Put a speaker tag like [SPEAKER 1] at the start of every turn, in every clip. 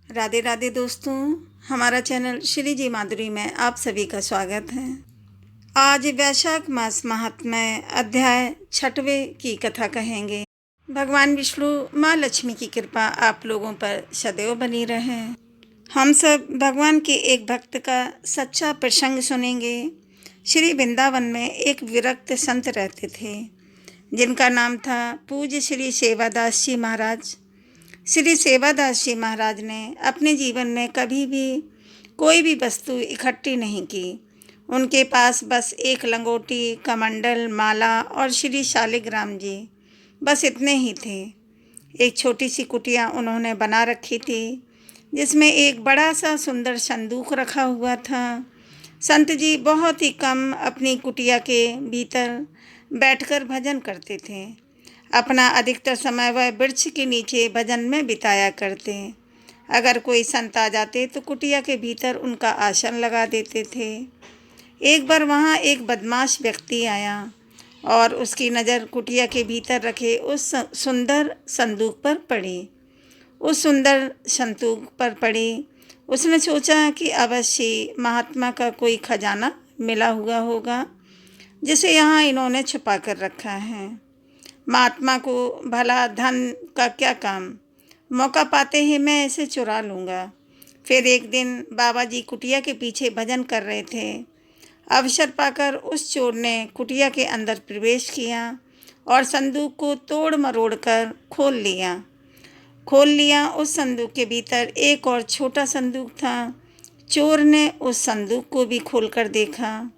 [SPEAKER 1] राधे राधे दोस्तों, हमारा चैनल श्री जी माधुरी में आप सभी का स्वागत है। आज वैशाख मास महात्म्य अध्याय 6वें की कथा कहेंगे। भगवान विष्णु माँ लक्ष्मी की कृपा आप लोगों पर सदैव बनी रहे। हम सब भगवान के एक भक्त का सच्चा प्रसंग सुनेंगे। श्री वृंदावन में एक विरक्त संत रहते थे जिनका नाम था पूज्य श्री सेवादास जी महाराज। श्री सेवादास जी महाराज ने अपने जीवन में कभी भी कोई भी वस्तु इकट्ठी नहीं की। उनके पास बस एक लंगोटी, कमंडल, माला और श्री शालिग्राम जी, बस इतने ही थे। एक छोटी सी कुटिया उन्होंने बना रखी थी जिसमें एक बड़ा सा सुंदर संदूक रखा हुआ था। संत जी बहुत ही कम अपनी कुटिया के भीतर बैठकर भजन करते थे। अपना अधिकतर समय वह वृक्ष के नीचे भजन में बिताया करते। अगर कोई संत आ जाते तो कुटिया के भीतर उनका आसन लगा देते थे। एक बार वहाँ एक बदमाश व्यक्ति आया और उसकी नज़र कुटिया के भीतर रखे उस सुंदर संदूक पर पड़ी। उस सुंदर संदूक पर पड़ी। उसने सोचा कि अवश्य महात्मा का कोई खजाना मिला हुआ होगा जिसे यहाँ इन्होंने छुपा कर रखा है। महात्मा को भला धन का क्या काम, मौका पाते ही मैं इसे चुरा लूँगा। फिर एक दिन बाबा जी कुटिया के पीछे भजन कर रहे थे। अवसर पाकर उस चोर ने कुटिया के अंदर प्रवेश किया और संदूक को तोड़ मरोड़ कर खोल लिया। उस संदूक के भीतर एक और छोटा संदूक था। चोर ने उस संदूक को भी खोलकर देखा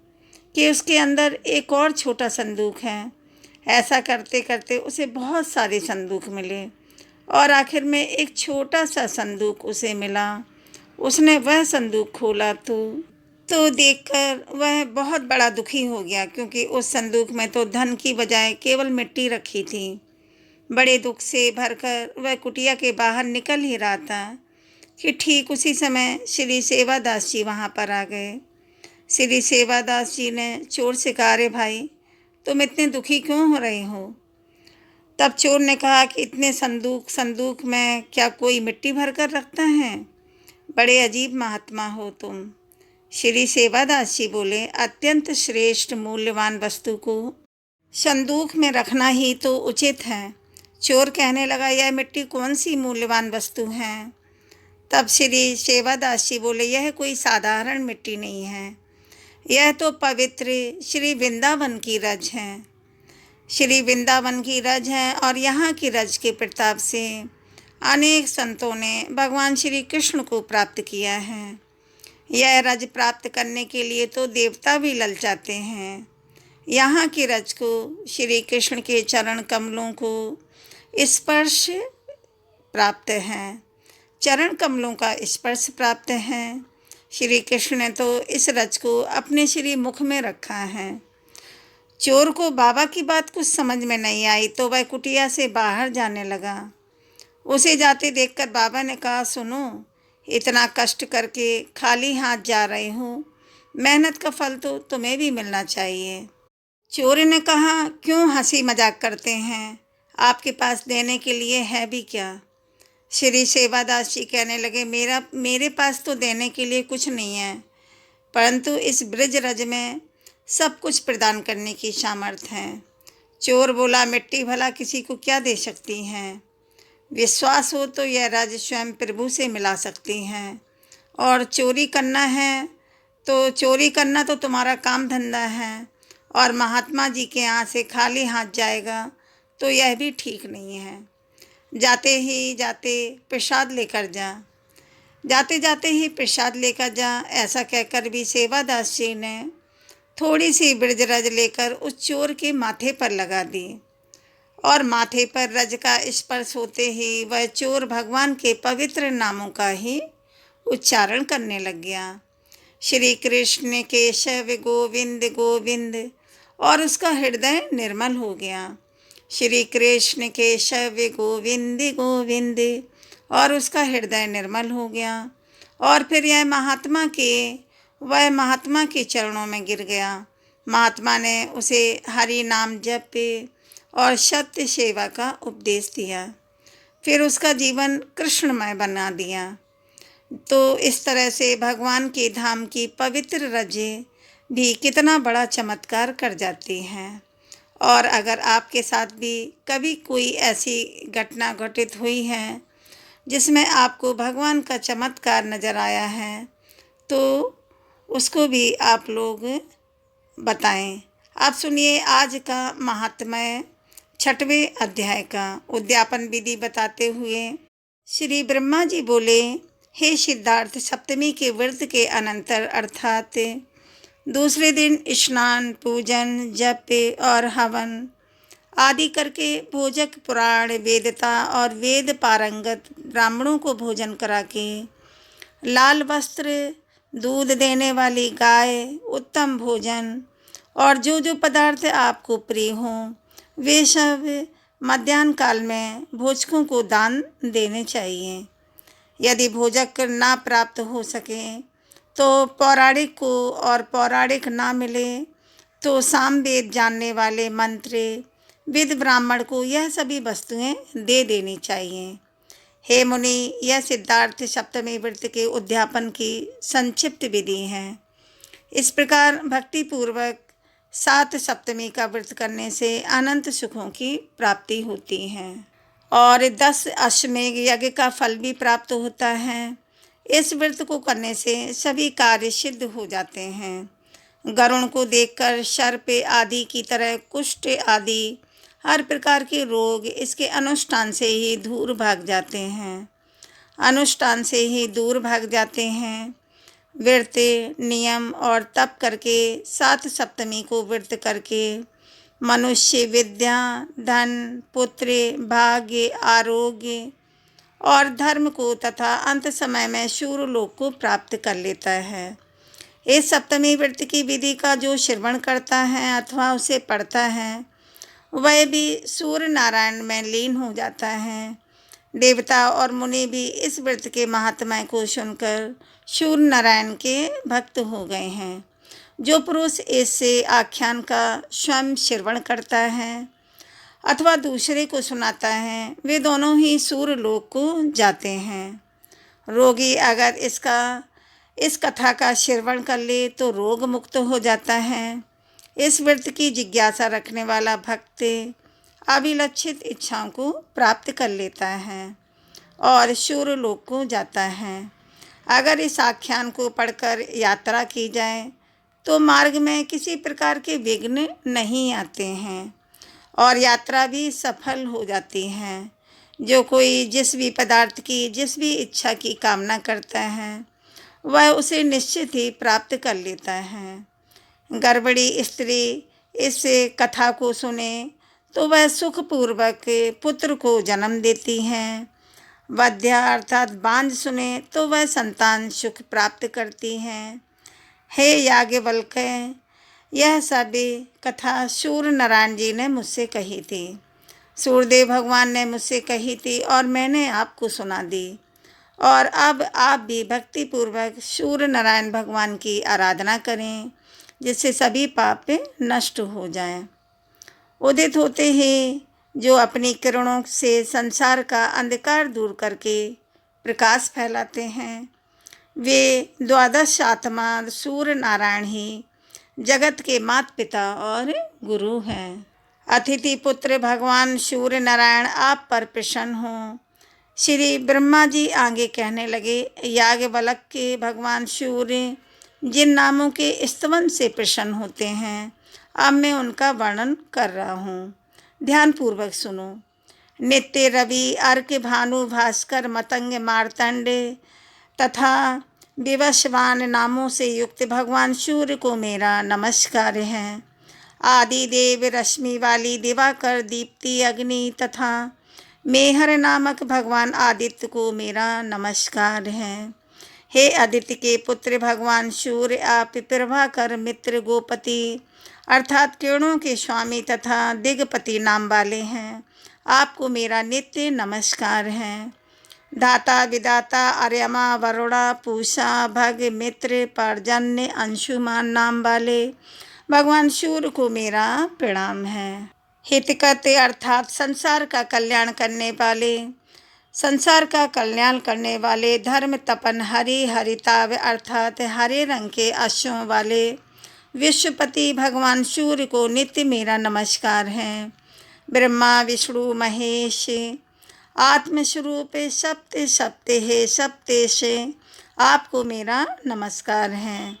[SPEAKER 1] कि उसके अंदर एक और छोटा संदूक है। ऐसा करते करते उसे बहुत सारे संदूक मिले और आखिर में एक छोटा सा संदूक उसे मिला। उसने वह संदूक खोला तो देखकर वह बहुत बड़ा दुखी हो गया, क्योंकि उस संदूक में तो धन की बजाय केवल मिट्टी रखी थी। बड़े दुख से भरकर वह कुटिया के बाहर निकल ही रहा था कि ठीक उसी समय श्री सेवादास जी वहाँ पर आ गए। श्री सेवादास जी ने चोर से कहा, अरे भाई, तुम इतने दुखी क्यों हो रहे हो? तब चोर ने कहा कि इतने संदूक में क्या कोई मिट्टी भर कर रखता है? बड़े अजीब महात्मा हो तुम। श्री सेवादास जी बोले, अत्यंत श्रेष्ठ मूल्यवान वस्तु को संदूक में रखना ही तो उचित है। चोर कहने लगा, यह मिट्टी कौन सी मूल्यवान वस्तु है? तब श्री सेवादास जी बोले, यह कोई साधारण मिट्टी नहीं है, यह तो पवित्र श्री वृंदावन की रज है। श्री वृंदावन की रज है और यहाँ की रज के प्रताप से अनेक संतों ने भगवान श्री कृष्ण को प्राप्त किया है। यह रज प्राप्त करने के लिए तो देवता भी ललचाते हैं। यहाँ की रज को श्री कृष्ण के चरण कमलों को स्पर्श प्राप्त है। चरण कमलों का स्पर्श प्राप्त है। श्री कृष्ण ने तो इस रज को अपने श्री मुख में रखा है। चोर को बाबा की बात कुछ समझ में नहीं आई तो वह कुटिया से बाहर जाने लगा। उसे जाते देखकर बाबा ने कहा, सुनो, इतना कष्ट करके खाली हाथ जा रहे हो, मेहनत का फल तो तुम्हें भी मिलना चाहिए। चोर ने कहा, क्यों हंसी मजाक करते हैं, आपके पास देने के लिए है भी क्या? श्री सेवादास जी कहने लगे, मेरे पास तो देने के लिए कुछ नहीं है, परंतु इस ब्रज रज में सब कुछ प्रदान करने की सामर्थ्य है। चोर बोला, मिट्टी भला किसी को क्या दे सकती हैं? विश्वास हो तो यह रज स्वयं प्रभु से मिला सकती हैं, और चोरी करना तो तुम्हारा काम धंधा है, और महात्मा जी के यहाँ से खाली हाथ जाएगा तो यह भी ठीक नहीं है। जाते जाते ही प्रसाद लेकर जा। ऐसा कहकर भी सेवादास जी ने थोड़ी सी ब्रज रज लेकर उस चोर के माथे पर लगा दी, और माथे पर रज का स्पर्श होते ही वह चोर भगवान के पवित्र नामों का ही उच्चारण करने लग गया। श्री कृष्ण केशव गोविंद गोविंद, और उसका हृदय निर्मल हो गया। श्री कृष्ण केशव गोविंद गोविंद, और उसका हृदय निर्मल हो गया। और फिर वह महात्मा के चरणों में गिर गया। महात्मा ने उसे हरि नाम जप और सत्य सेवा का उपदेश दिया। फिर उसका जीवन कृष्णमय बना दिया। तो इस तरह से भगवान के धाम की पवित्र रजें भी कितना बड़ा चमत्कार कर जाती हैं। और अगर आपके साथ भी कभी कोई ऐसी घटना घटित हुई है जिसमें आपको भगवान का चमत्कार नज़र आया है, तो उसको भी आप लोग बताएं। आप सुनिए आज का महात्म्य 6वें अध्याय का उद्यापन विधि बताते हुए श्री ब्रह्मा जी बोले, हे सिद्धार्थ, सप्तमी के व्रत के अनंतर अर्थात दूसरे दिन स्नान, पूजन, जप और हवन आदि करके भोजक, पुराण वेदता और वेद पारंगत ब्राह्मणों को भोजन करा के लाल वस्त्र, दूध देने वाली गाय, उत्तम भोजन और जो जो पदार्थ आपको प्रिय हों वे सब मध्याह्न काल में भोजकों को दान देने चाहिए। यदि भोजक ना प्राप्त हो सके तो पौराणिक को, और पौराणिक ना मिले तो सामवेद जानने वाले मंत्र विद ब्राह्मण को यह सभी वस्तुएं दे देनी चाहिए। हे मुनि, यह सिद्धार्थ सप्तमी व्रत के उद्यापन की संक्षिप्त विधि है। इस प्रकार भक्ति पूर्वक 7 सप्तमी का व्रत करने से अनंत सुखों की प्राप्ति होती है और 10 अश्वमेध यज्ञ का फल भी प्राप्त होता है। इस व्रत को करने से सभी कार्य सिद्ध हो जाते हैं। गरुण को देखकर सर्प आदि की तरह कुष्ठ आदि हर प्रकार के रोग इसके अनुष्ठान से ही दूर भाग जाते हैं। व्रत, नियम और तप करके 7 सप्तमी को व्रत करके मनुष्य विद्या, धन, पुत्र, भाग्य, आरोग्य और धर्म को तथा अंत समय में सूर्यलोक को प्राप्त कर लेता है। इस सप्तमी व्रत की विधि का जो श्रवण करता है अथवा उसे पढ़ता है वह भी सूर्य नारायण में लीन हो जाता है। देवता और मुनि भी इस व्रत के महात्म्य को सुनकर सूर्य नारायण के भक्त हो गए हैं। जो पुरुष इस आख्यान का स्वयं श्रवण करता है अथवा दूसरे को सुनाता है वे दोनों ही सूर्यलोक को जाते हैं। रोगी अगर इस कथा का श्रवण कर ले तो रोग मुक्त हो जाता है। इस व्रत की जिज्ञासा रखने वाला भक्त अभिलक्षित इच्छाओं को प्राप्त कर लेता है और सूर्यलोक को जाता है। अगर इस आख्यान को पढ़कर यात्रा की जाए तो मार्ग में किसी प्रकार के विघ्न नहीं आते हैं और यात्रा भी सफल हो जाती है। जो कोई जिस भी पदार्थ की, जिस भी इच्छा की कामना करता है वह उसे निश्चित ही प्राप्त कर लेता है। गर्भवती स्त्री इस कथा को सुने तो वह सुखपूर्वक पुत्र को जन्म देती हैं। वध्या अर्थात बांझ सुने तो वह संतान सुख प्राप्त करती हैं। हे याज्ञवल्क, यह सभी कथा सूर्य नारायण जी ने मुझसे कही थी। सूर्यदेव भगवान ने मुझसे कही थी और मैंने आपको सुना दी। और अब आप भी भक्तिपूर्वक सूर्य नारायण भगवान की आराधना करें जिससे सभी पाप नष्ट हो जाएं। उदित होते ही जो अपनी किरणों से संसार का अंधकार दूर करके प्रकाश फैलाते हैं वे 12 आत्मा सूर्य नारायण ही जगत के माता पिता और गुरु हैं। अतिथि पुत्र भगवान सूर्य नारायण आप पर प्रसन्न हों। श्री ब्रह्मा जी आगे कहने लगे, याज्ञवल्क के भगवान सूर्य जिन नामों के स्तवन से प्रसन्न होते हैं अब मैं उनका वर्णन कर रहा हूँ, ध्यानपूर्वक सुनो। नित्य, रवि, अर्क, भानु, भास्कर, मतंग, मार्तंड तथा विवस्वान नामों से युक्त भगवान सूर्य को मेरा नमस्कार है। आदि देव, रश्मि वाली दिवाकर, दीप्ति, अग्नि तथा मेहर नामक भगवान आदित्य को मेरा नमस्कार है। हे आदित्य के पुत्र भगवान सूर्य, आप प्रभाकर, मित्र, गोपति अर्थात किरणों के स्वामी तथा दिग्पति नाम वाले हैं। आपको मेरा नित्य नमस्कार है। दाता, विदाता, आर्यमा, वरुणा, पूषा, भग, मित्र, पर्जन्य, अंशुमान नाम वाले भगवान सूर्य को मेरा प्रणाम है। हितकर्ते अर्थात संसार का कल्याण करने वाले, संसार का कल्याण करने वाले धर्म तपन हरि हरिताभ अर्थात हरे रंग के अश्वों वाले विश्वपति भगवान सूर्य को नित्य मेरा नमस्कार है। ब्रह्मा विष्णु महेश आत्मस्वरूप सप्त सप्ते है सप्तेश आपको मेरा नमस्कार है।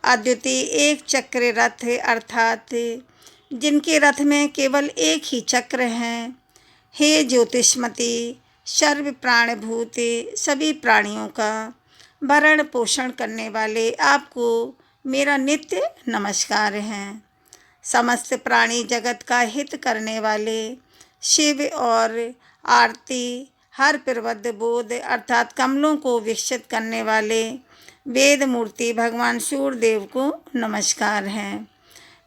[SPEAKER 1] अद्वितीय एक चक्र रथ अर्थात जिनके रथ में केवल एक ही चक्र है। हे ज्योतिष्मती सर्व प्राणभूत सभी प्राणियों का भरण पोषण करने वाले आपको मेरा नित्य नमस्कार है। समस्त प्राणी जगत का हित करने वाले शिव और आरती हर प्रबुद्ध बोध अर्थात कमलों को विकसित करने वाले वेद मूर्ति भगवान सूर्यदेव को नमस्कार है।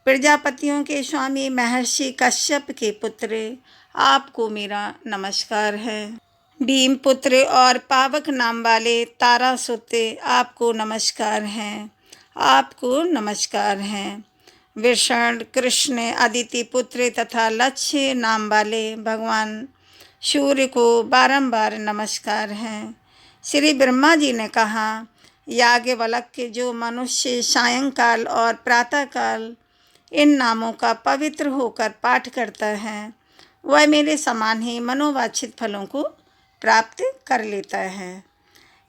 [SPEAKER 1] प्रजापतियों के स्वामी महर्षि कश्यप के पुत्र आपको मेरा नमस्कार है। भीम पुत्र और पावक नाम वाले तारासुत आपको नमस्कार है। आपको नमस्कार है। विष्णु कृष्ण अदिति पुत्र तथा लक्ष्य नाम वाले भगवान सूर्य को बारंबार नमस्कार है। श्री ब्रह्मा जी ने कहा, याज्ञवल्क्य जो मनुष्य सायंकाल और प्रातःकाल इन नामों का पवित्र होकर पाठ करता है वह मेरे समान ही मनोवांछित फलों को प्राप्त कर लेता है।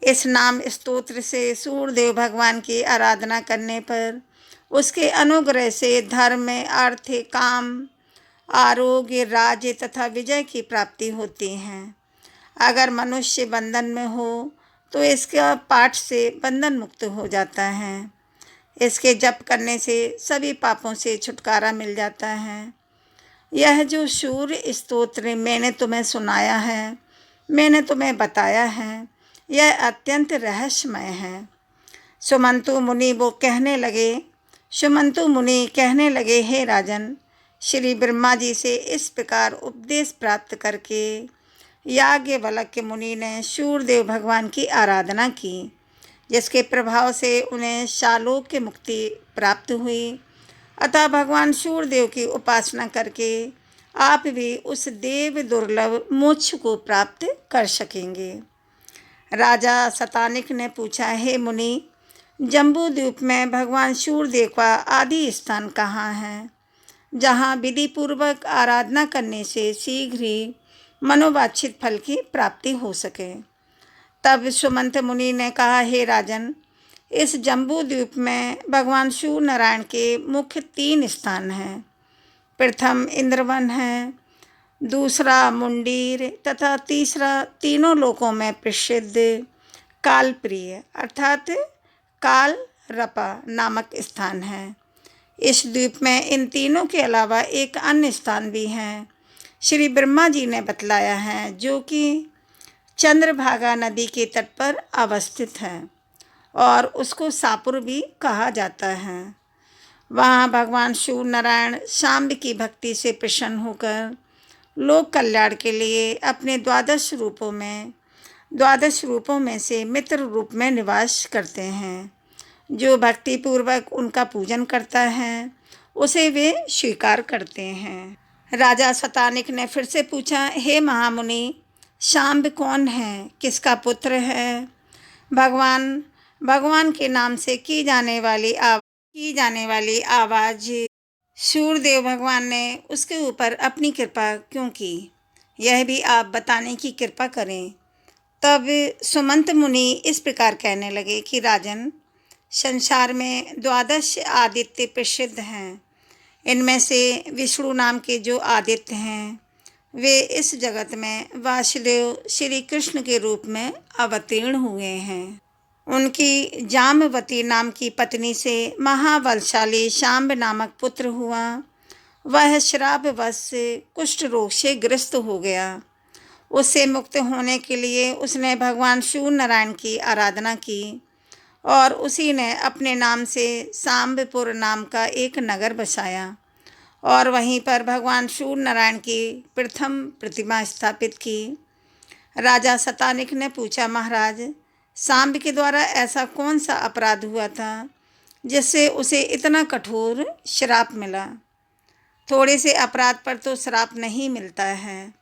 [SPEAKER 1] इस नाम स्तोत्र से सूर्यदेव भगवान की आराधना करने पर उसके अनुग्रह से धर्म अर्थ काम आरोग्य राज्य तथा विजय की प्राप्ति होती है। अगर मनुष्य बंधन में हो तो इसका पाठ से बंधन मुक्त हो जाता है। इसके जप करने से सभी पापों से छुटकारा मिल जाता है। यह जो सूर्य स्तोत्र मैंने तुम्हें सुनाया है, मैंने तुम्हें बताया है, यह अत्यंत रहस्यमय है। सुमंतु मुनि कहने लगे, हे राजन, श्री ब्रह्मा जी से इस प्रकार उपदेश प्राप्त करके याज्ञवल्क्य मुनि ने सूर्यदेव भगवान की आराधना की, जिसके प्रभाव से उन्हें शालोक्य मुक्ति प्राप्त हुई। अतः भगवान सूर्यदेव की उपासना करके आप भी उस देव दुर्लभ मोक्ष को प्राप्त कर सकेंगे। राजा शतानिक ने पूछा, हे मुनि, जम्बू द्वीप में भगवान सूर्यदेव का आदि स्थान कहाँ है, जहाँ विधि पूर्वक आराधना करने से शीघ्र ही मनोवांछित फल की प्राप्ति हो सके। तब सुमंत मुनि ने कहा, हे राजन, इस जम्बू द्वीप में भगवान सूर्य नारायण के मुख्य 3 स्थान हैं। प्रथम इंद्रवन है, दूसरा मुंडीर तथा तीसरा तीनों लोकों में प्रसिद्ध कालप्रिय अर्थात काल रपा नामक स्थान है। इस द्वीप में इन तीनों के अलावा एक अन्य स्थान भी है, श्री ब्रह्मा जी ने बतलाया है, जो कि चंद्रभागा नदी के तट पर अवस्थित है और उसको सापुर भी कहा जाता है। वहाँ भगवान सूर्य नारायण शाम्ब की भक्ति से प्रसन्न होकर लोक कल्याण के लिए अपने 12 रूपों में से मित्र रूप में निवास करते हैं। जो भक्ति पूर्वक उनका पूजन करता है उसे वे स्वीकार करते हैं। राजा शतानिक ने फिर से पूछा, हे महामुनि, शाम्ब कौन है, किसका पुत्र है? भगवान के नाम से की जाने वाली आवाज़ सूर्यदेव भगवान ने उसके ऊपर अपनी कृपा क्यों की, यह भी आप बताने की कृपा करें। तब सुमंत मुनि इस प्रकार कहने लगे कि राजन, संसार में 12 आदित्य प्रसिद्ध हैं। इनमें से विष्णु नाम के जो आदित्य हैं वे इस जगत में वासुदेव श्री कृष्ण के रूप में अवतीर्ण हुए हैं। उनकी जामवती नाम की पत्नी से महाबलशाली शाम्ब नामक पुत्र हुआ। वह श्रापवश कुष्ठ रोग से ग्रस्त हो गया। उससे मुक्त होने के लिए उसने भगवान सूर्य नारायण की आराधना की और उसी ने अपने नाम से सांबपुर नाम का एक नगर बसाया और वहीं पर भगवान सूर्य नारायण की प्रथम प्रतिमा स्थापित की। राजा शतानिक ने पूछा, महाराज, सांब के द्वारा ऐसा कौन सा अपराध हुआ था जिससे उसे इतना कठोर श्राप मिला? थोड़े से अपराध पर तो श्राप नहीं मिलता है।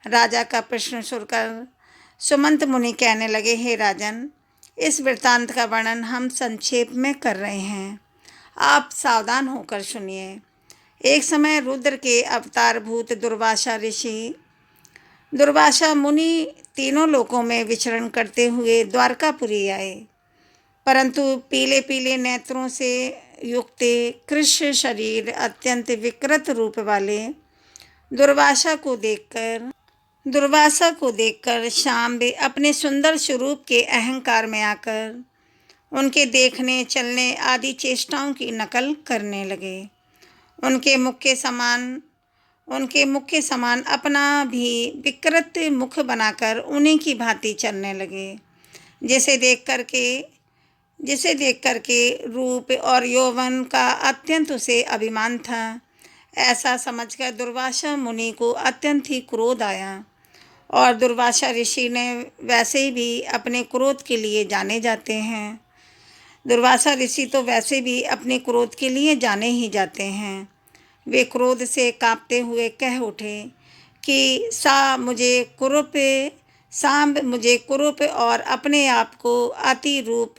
[SPEAKER 1] राजा का प्रश्न सुनकर सुमंत मुनि कहने लगे, हे राजन, इस वृत्तांत का वर्णन हम संक्षेप में कर रहे हैं, आप सावधान होकर सुनिए। एक समय रुद्र के अवतार भूत दुर्वासा मुनि तीनों लोकों में विचरण करते हुए द्वारकापुरी आए, परंतु पीले पीले नेत्रों से युक्त कृष्ण शरीर अत्यंत विकृत रूप वाले दुर्वासा को देखकर शाम्ब अपने सुंदर स्वरूप के अहंकार में आकर उनके देखने चलने आदि चेष्टाओं की नकल करने लगे। उनके मुख के समान अपना भी विकृत मुख बनाकर उन्हीं की भांति चलने लगे, जिसे देख करके रूप और यौवन का अत्यंत उसे अभिमान था। ऐसा समझकर दुर्वासा मुनि को अत्यंत ही क्रोध आया, और दुर्वासा ऋषि ने वैसे भी अपने क्रोध के लिए जाने जाते हैं। दुर्वासा ऋषि तो वैसे भी अपने क्रोध के लिए जाने ही जाते हैं। वे क्रोध से कांपते हुए कह उठे कि सांब मुझे कुरूप और अपने आप को अति रूप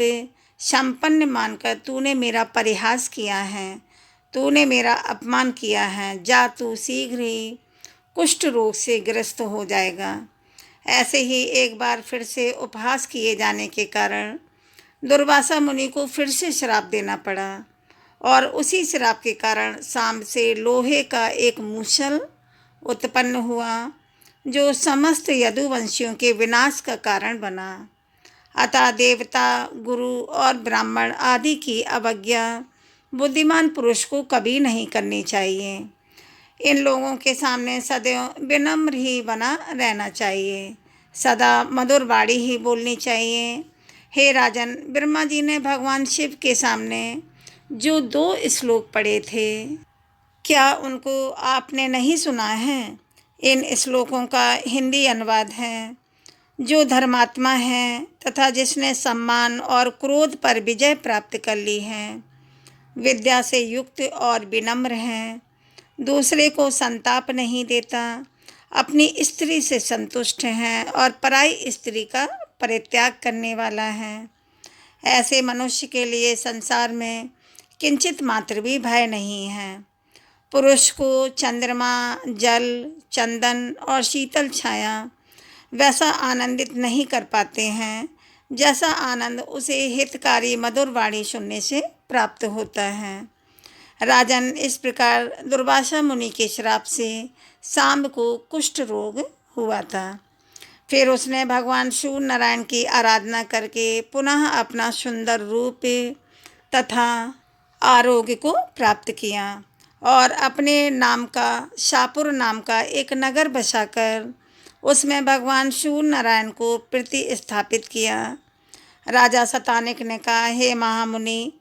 [SPEAKER 1] संपन्न मानकर तूने मेरा परिहास किया है, तूने मेरा अपमान किया है। जा, तू शीघ्र ही कुष्ठ रोग से ग्रस्त हो जाएगा। ऐसे ही एक बार फिर से उपहास किए जाने के कारण दुर्वासा मुनि को फिर से श्राप देना पड़ा, और उसी श्राप के कारण सांब से लोहे का एक मूसल उत्पन्न हुआ, जो समस्त यदुवंशियों के विनाश का कारण बना। अतः देवता, गुरु और ब्राह्मण आदि की अवज्ञा बुद्धिमान पुरुष को कभी नहीं करनी चाहिए। इन लोगों के सामने सदैव विनम्र ही बना रहना चाहिए, सदा मधुर वाणी ही बोलनी चाहिए। हे राजन, ब्रह्मा जी ने भगवान शिव के सामने जो 2 श्लोक पढ़े थे, क्या उनको आपने नहीं सुना है? इन श्लोकों का हिंदी अनुवाद है, जो धर्मात्मा है तथा जिसने सम्मान और क्रोध पर विजय प्राप्त कर ली है, विद्या से युक्त और विनम्र है, दूसरे को संताप नहीं देता, अपनी स्त्री से संतुष्ट है और पराई स्त्री का परित्याग करने वाला है। ऐसे मनुष्य के लिए संसार में किंचित मात्र भी भय नहीं है। पुरुष को चंद्रमा, जल, चंदन और शीतल छाया वैसा आनंदित नहीं कर पाते हैं, जैसा आनंद उसे हितकारी मधुर वाणी सुनने से प्राप्त होता है। राजन, इस प्रकार दुर्वासा मुनि के श्राप से सांब को कुष्ठ रोग हुआ था। फिर उसने भगवान सूर्य नारायण की आराधना करके पुनः अपना सुंदर रूप तथा आरोग्य को प्राप्त किया, और अपने नाम का शापुर नाम का एक नगर बसाकर उसमें भगवान सूर्य नारायण को प्रतिस्थापित किया। राजा शतानिक ने कहा, हे महामुनि,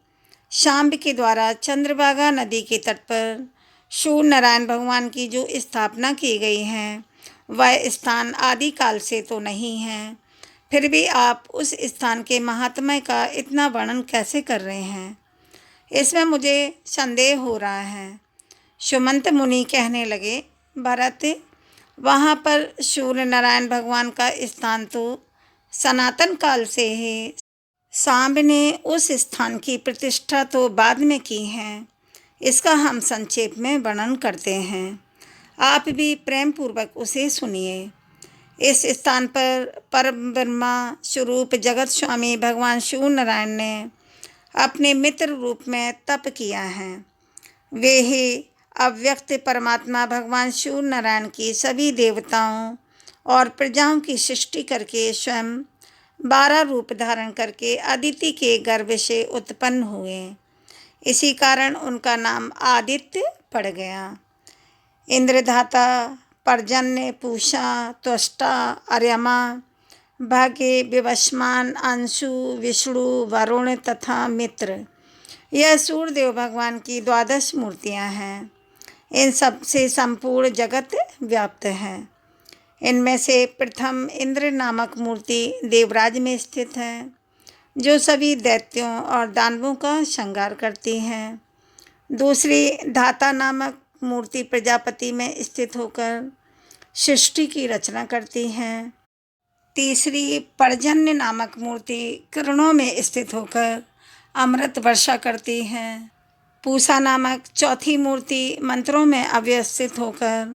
[SPEAKER 1] शाम्ब के द्वारा चंद्रभागा नदी के तट पर सूर्य नारायण भगवान की जो स्थापना की गई है, वह स्थान आदि काल से तो नहीं है, फिर भी आप उस स्थान के महात्म्य का इतना वर्णन कैसे कर रहे हैं? इसमें मुझे संदेह हो रहा है। सुमंत मुनि कहने लगे, भरत, वहाँ पर सूर्य नारायण भगवान का स्थान तो सनातन काल से है। सांब ने उस स्थान की प्रतिष्ठा तो बाद में की है, इसका हम संक्षेप में वर्णन करते हैं, आप भी प्रेम पूर्वक उसे सुनिए। इस स्थान पर परम ब्रह्मा स्वरूप जगत स्वामी भगवान सूर्य नारायण ने अपने मित्र रूप में तप किया है। वे ही अव्यक्त परमात्मा भगवान सूर्य नारायण की सभी देवताओं और प्रजाओं की सृष्टि करके स्वयं 12 रूप धारण करके अदिति के गर्भ से उत्पन्न हुए। इसी कारण उनका नाम आदित्य पड़ गया। इंद्रधाता, पर्जन्य, पूषा, त्वष्टा, अर्यमा, भाग्य, विवस्वान, अंशु, विष्णु, वरुण तथा मित्र, यह सूर्यदेव भगवान की 12 मूर्तियां हैं। इन सब से संपूर्ण जगत व्याप्त है। इनमें से प्रथम इंद्र नामक मूर्ति देवराज में स्थित है, जो सभी दैत्यों और दानवों का श्रृंगार करती है। दूसरी धाता नामक मूर्ति प्रजापति में स्थित होकर सृष्टि की रचना करती है। तीसरी पर्जन्य नामक मूर्ति किरणों में स्थित होकर अमृत वर्षा करती है। पूषा नामक चौथी मूर्ति मंत्रों में अव्यवस्थित होकर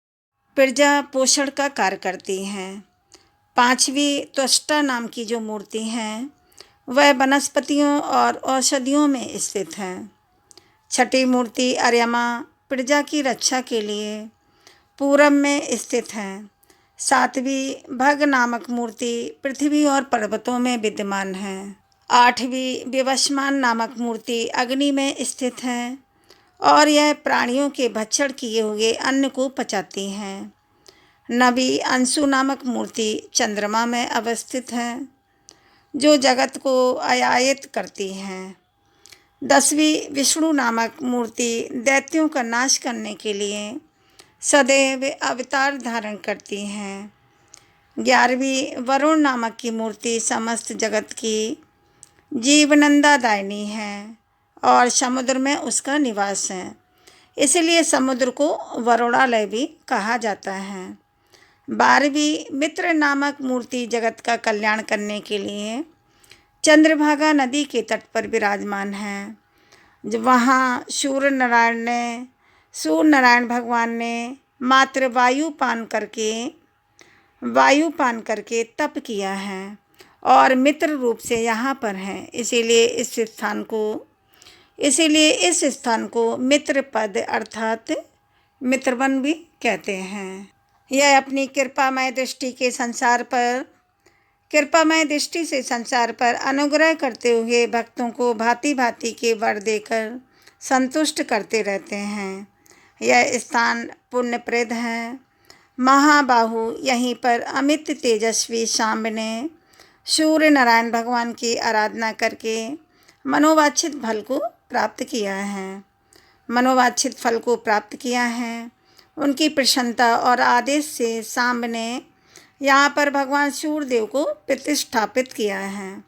[SPEAKER 1] प्रजा पोषण का कार्य करती है। पांचवी त्वष्टा नाम की जो मूर्ति है वह वनस्पतियों और औषधियों में स्थित है। छठी मूर्ति अर्यमा प्रजा की रक्षा के लिए पूरब में स्थित है। सातवीं भग नामक मूर्ति पृथ्वी और पर्वतों में विद्यमान है। आठवीं विवस्मान नामक मूर्ति अग्नि में स्थित है और यह प्राणियों के भक्षण किए हुए अन्न को पचाती है। नवीं अंशु नामक मूर्ति चंद्रमा में अवस्थित है जो जगत को आयायित करती है। 10वीं विष्णु नामक मूर्ति दैत्यों का नाश करने के लिए सदैव अवतार धारण करती है। 11वीं वरुण नामक की मूर्ति समस्त जगत की जीवनंदादायिनी है और समुद्र में उसका निवास है, इसलिए समुद्र को वरुणालय भी कहा जाता है। 12वीं मित्र नामक मूर्ति जगत का कल्याण करने के लिए चंद्रभागा नदी के तट पर विराजमान है। जब वहाँ सूर्य नारायण भगवान ने मात्र वायु पान करके तप किया है और मित्र रूप से यहाँ पर हैं, इसीलिए इस स्थान को मित्र पद अर्थात मित्रवन भी कहते हैं। यह अपनी कृपामय दृष्टि से संसार पर अनुग्रह करते हुए भक्तों को भांति भांति के वर देकर संतुष्ट करते रहते हैं। यह स्थान पुण्यप्रद है। महाबाहु यहीं पर अमित तेजस्वी शाम्ब ने सूर्य नारायण भगवान की आराधना करके मनोवांछित फल को प्राप्त किया है। उनकी प्रसन्नता और आदेश से शाम्ब ने यहाँ पर भगवान सूर्यदेव को प्रतिष्ठापित किया है।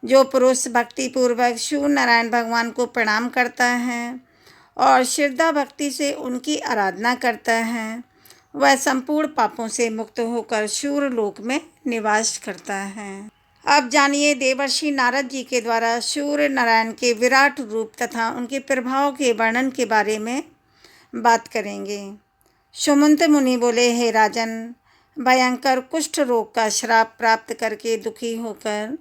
[SPEAKER 1] जो पुरुष भक्तिपूर्वक सूर्य नारायण भगवान को प्रणाम करता है और श्रद्धा भक्ति से उनकी आराधना करता है वह संपूर्ण पापों से मुक्त होकर सूर्य लोक में निवास करता है। अब जानिए देवर्षि नारद जी के द्वारा सूर्य नारायण के विराट रूप तथा उनके प्रभाव के वर्णन के बारे में बात करेंगे। सुमंत मुनि बोले, हे राजन, भयंकर कुष्ठ रोग का श्राप प्राप्त करके दुखी होकर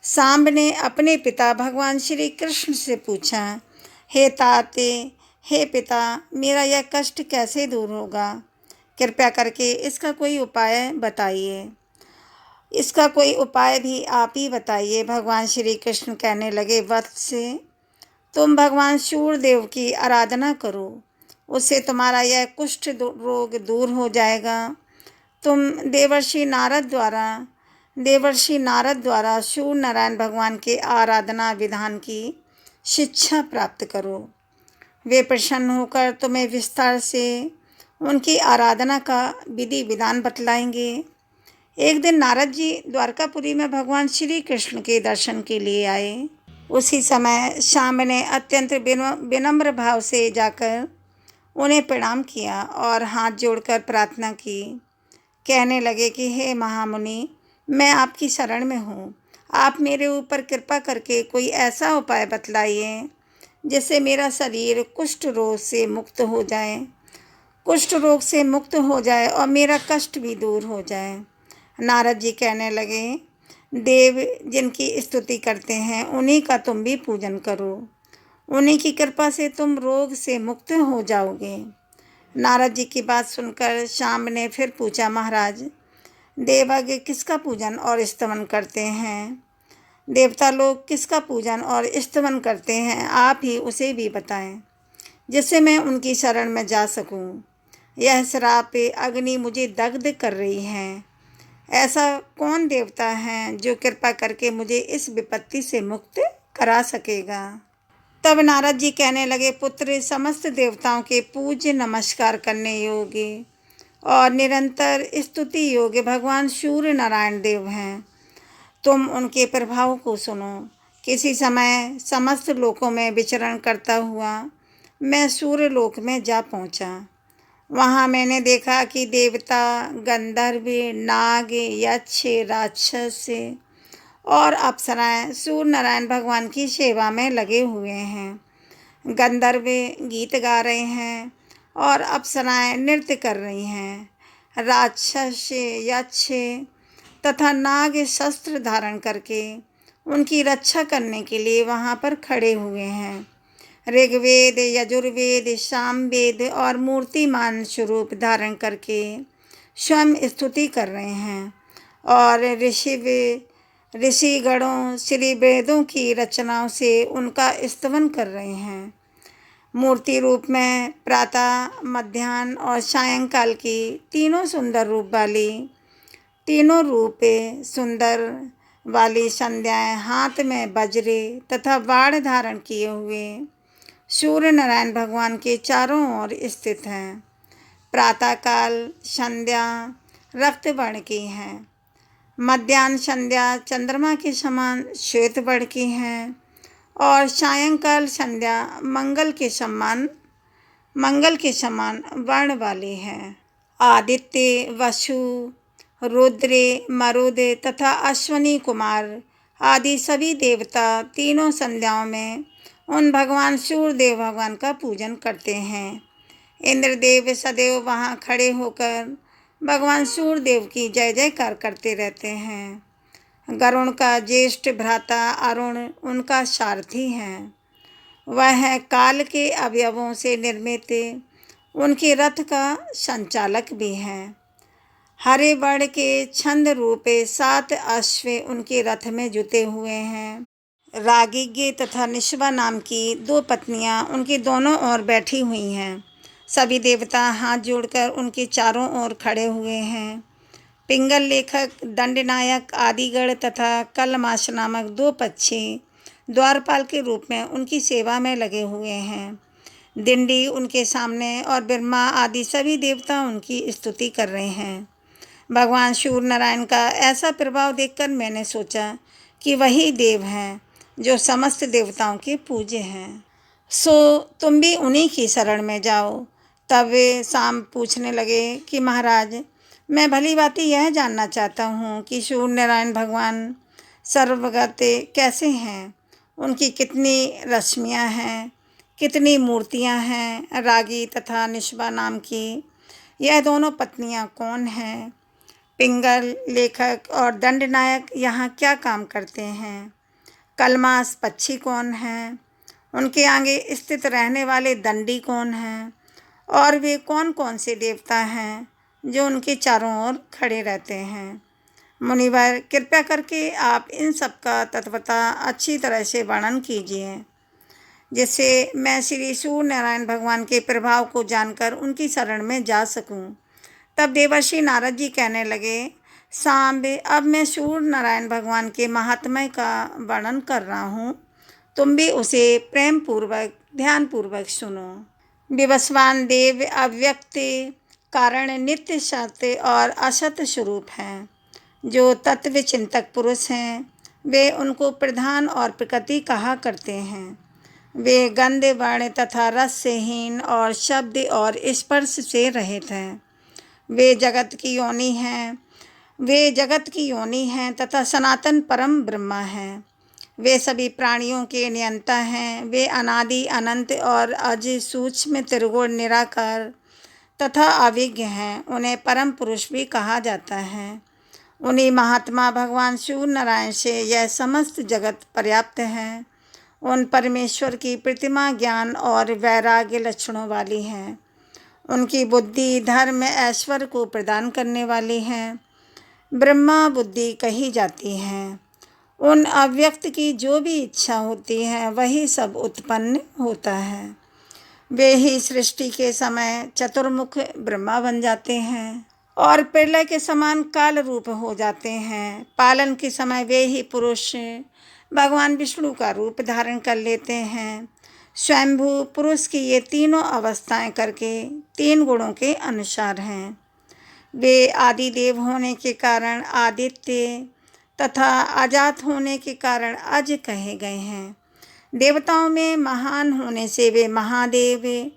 [SPEAKER 1] शाम्ब ने अपने पिता भगवान श्री कृष्ण से पूछा, हे पिता, मेरा यह कष्ट कैसे दूर होगा? कृपया करके इसका कोई उपाय बताइए। इसका कोई उपाय भी आप ही बताइए। भगवान श्री कृष्ण कहने लगे, वत्स, तुम भगवान सूर्यदेव की आराधना करो, उससे तुम्हारा यह कुष्ठ रोग दूर हो जाएगा। तुम देवर्षि नारद द्वारा सूर्य नारायण भगवान के आराधना विधान की शिक्षा प्राप्त करो। वे प्रसन्न होकर तुम्हें विस्तार से उनकी आराधना का विधि विधान बतलाएंगे। एक दिन नारद जी द्वारकापुरी में भगवान श्री कृष्ण के दर्शन के लिए आए। उसी समय शाम्ब ने अत्यंत विनम्र भाव से जाकर उन्हें प्रणाम किया और हाथ जोड़कर प्रार्थना की। कहने लगे कि हे महामुनि, मैं आपकी शरण में हूँ। आप मेरे ऊपर कृपा करके कोई ऐसा उपाय बतलाइए जिससे मेरा शरीर कुष्ठ रोग से मुक्त हो जाए और मेरा कष्ट भी दूर हो जाए। नारद जी कहने लगे, देव जिनकी स्तुति करते हैं उन्हीं का तुम भी पूजन करो, उन्हीं की कृपा से तुम रोग से मुक्त हो जाओगे। नारद जी की बात सुनकर शाम्ब ने फिर पूछा, महाराज, देवज्ञ किसका पूजन और स्तवन करते हैं? देवता लोग किसका पूजन और स्तवन करते हैं? आप ही उसे भी बताएं जिससे मैं उनकी शरण में जा सकूं। यह श्राप अग्नि मुझे दग्ध कर रही है। ऐसा कौन देवता है जो कृपा करके मुझे इस विपत्ति से मुक्त करा सकेगा? तब नारद जी कहने लगे, पुत्र, समस्त देवताओं के पूज्य नमस्कार करने योग्य और निरंतर स्तुति योग्य भगवान सूर्य नारायण देव हैं। तुम उनके प्रभाव को सुनो। किसी समय समस्त लोकों में विचरण करता हुआ मैं सूर्य लोक में जा पहुंचा वहाँ मैंने देखा कि देवता, गंधर्व, नाग, यक्ष, राक्षस और अप्सराएं सूर्य नारायण भगवान की सेवा में लगे हुए हैं। गंधर्व गीत गा रहे हैं और अप्सराएं नृत्य कर रही हैं। राक्षस, यक्ष तथा नाग शस्त्र धारण करके उनकी रक्षा करने के लिए वहाँ पर खड़े हुए हैं। ऋग्वेद, यजुर्वेद, सामवेद और मूर्तिमान स्वरूप धारण करके स्वयं स्तुति कर रहे हैं और ऋषिगणों श्री वेदों की रचनाओं से उनका स्तवन कर रहे हैं। मूर्ति रूप में प्रातः, मध्याह्न और सायंकाल की तीनों सुंदर वाली संध्याएं हाथ में वज्र तथा बाण धारण किए हुए सूर्य नारायण भगवान के चारों ओर स्थित हैं। प्रातःकाल संध्या रक्त वर्ण की हैं। मध्याह्न संध्या चंद्रमा के समान श्वेत वर्ण की हैं और सायंकाल संध्या मंगल के समान वर्ण वाली है। आदित्य, वसु, रुद्र, मरुद तथा अश्वनी कुमार आदि सभी देवता तीनों संध्याओं में उन भगवान सूर्यदेव भगवान का पूजन करते हैं। इंद्रदेव सदैव वहाँ खड़े होकर भगवान सूर्यदेव की जय जयकार करते रहते हैं। गरुण का ज्येष्ठ भ्राता अरुण उनका सारथी हैं। वह काल के अवयवों से निर्मित उनके रथ का संचालक भी हैं। हरे वर्ण के छंद रूपे 7 अश्व उनके रथ में जुटे हुए हैं। रागिज्ञ तथा निष्बा नाम की 2 पत्नियां उनके दोनों ओर बैठी हुई हैं। सभी देवता हाथ जोड़कर उनके चारों ओर खड़े हुए हैं। पिंगल लेखक, दंडनायक, आदिगण तथा कलमाश नामक 2 पक्षी द्वारपाल के रूप में उनकी सेवा में लगे हुए हैं। दिंडी उनके सामने और ब्रह्मा आदि सभी देवता उनकी स्तुति कर रहे हैं। भगवान सूर्य नारायण का ऐसा प्रभाव देखकर मैंने सोचा कि वही देव हैं जो समस्त देवताओं के पूज्य हैं। सो तुम भी उन्हीं की शरण में जाओ। तब वे शाम पूछने लगे कि महाराज, मैं भली भांति यह जानना चाहता हूँ कि सूर्य नारायण भगवान सर्वगत कैसे हैं, उनकी कितनी रश्मियाँ हैं, कितनी मूर्तियाँ हैं। रागी तथा निष्बा नाम की यह दोनों पत्नियाँ कौन हैं? पिंगल लेखक और दंडनायक यहाँ क्या काम करते हैं? कलमास पक्षी कौन हैं? उनके आगे स्थित रहने वाले दंडी कौन हैं? और वे कौन कौन से देवता हैं जो उनके चारों ओर खड़े रहते हैं? मुनिवर, कृपया करके आप इन सब का तत्वतः अच्छी तरह से वर्णन कीजिए, जिससे मैं श्री सूर्य नारायण भगवान के प्रभाव को जानकर उनकी शरण में जा सकूं। तब देवर्षि नारद जी कहने लगे, सांब, अब मैं सूर्य नारायण भगवान के महात्म्य का वर्णन कर रहा हूँ, तुम भी उसे प्रेम पूर्वक ध्यानपूर्वक सुनो। विवस्वान देव अव्यक्त कारण, नित्य सत्य और असत स्वरूप हैं। जो तत्व चिंतक पुरुष हैं वे उनको प्रधान और प्रकृति कहा करते हैं। वे गंध, वर्ण तथा रस से हीन और शब्द और स्पर्श से रहित हैं। वे जगत की योनि हैं तथा सनातन परम ब्रह्मा हैं। वे सभी प्राणियों के नियंता हैं। वे अनादि, अनंत और अज, सूक्ष्म, त्रिगुण, निराकार तथा अविज्ञ हैं। उन्हें परम पुरुष भी कहा जाता है। उन्हीं महात्मा भगवान सूर्य नारायण से यह समस्त जगत पर्याप्त है। उन परमेश्वर की प्रतिमा ज्ञान और वैराग्य लक्षणों वाली है। उनकी बुद्धि धर्म, ऐश्वर्य को प्रदान करने वाली है। ब्रह्मा बुद्धि कही जाती है। उन अव्यक्त की जो भी इच्छा होती है वही सब उत्पन्न होता है। वे ही सृष्टि के समय चतुर्मुख ब्रह्मा बन जाते हैं और प्रलय के समान काल रूप हो जाते हैं। पालन के समय वे ही पुरुष भगवान विष्णु का रूप धारण कर लेते हैं। स्वयंभू पुरुष की ये तीनों अवस्थाएं करके 3 गुणों के अनुसार हैं। वे आदि देव होने के कारण आदित्य तथा अजात होने के कारण अज कहे गए हैं। देवताओं में महान होने से वे महादेव,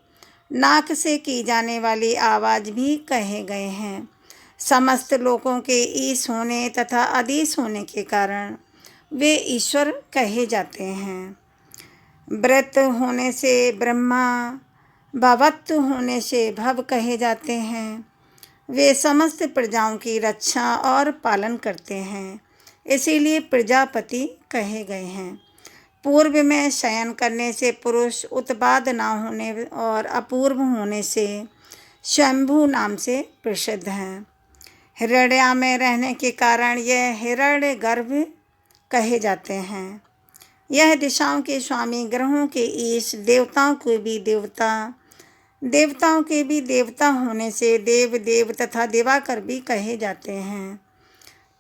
[SPEAKER 1] नाक से की जाने वाली आवाज़ भी कहे गए हैं। समस्त लोगों के ईश होने तथा अधीश होने के कारण वे ईश्वर कहे जाते हैं। व्रत होने से ब्रह्मा, भवत्व होने से भव कहे जाते हैं। वे समस्त प्रजाओं की रक्षा और पालन करते हैं, इसीलिए प्रजापति कहे गए हैं। पूर्व में शयन करने से पुरुष उत्पाद न होने और अपूर्व होने से स्वयंभू नाम से प्रसिद्ध हैं। हिरण्या में रहने के कारण यह हिरण्य गर्भ कहे जाते हैं। यह दिशाओं के स्वामी, ग्रहों के ईश, देवताओं के भी देवता, देवताओं के भी देवता होने से देव देव तथा दिवाकर भी कहे जाते हैं।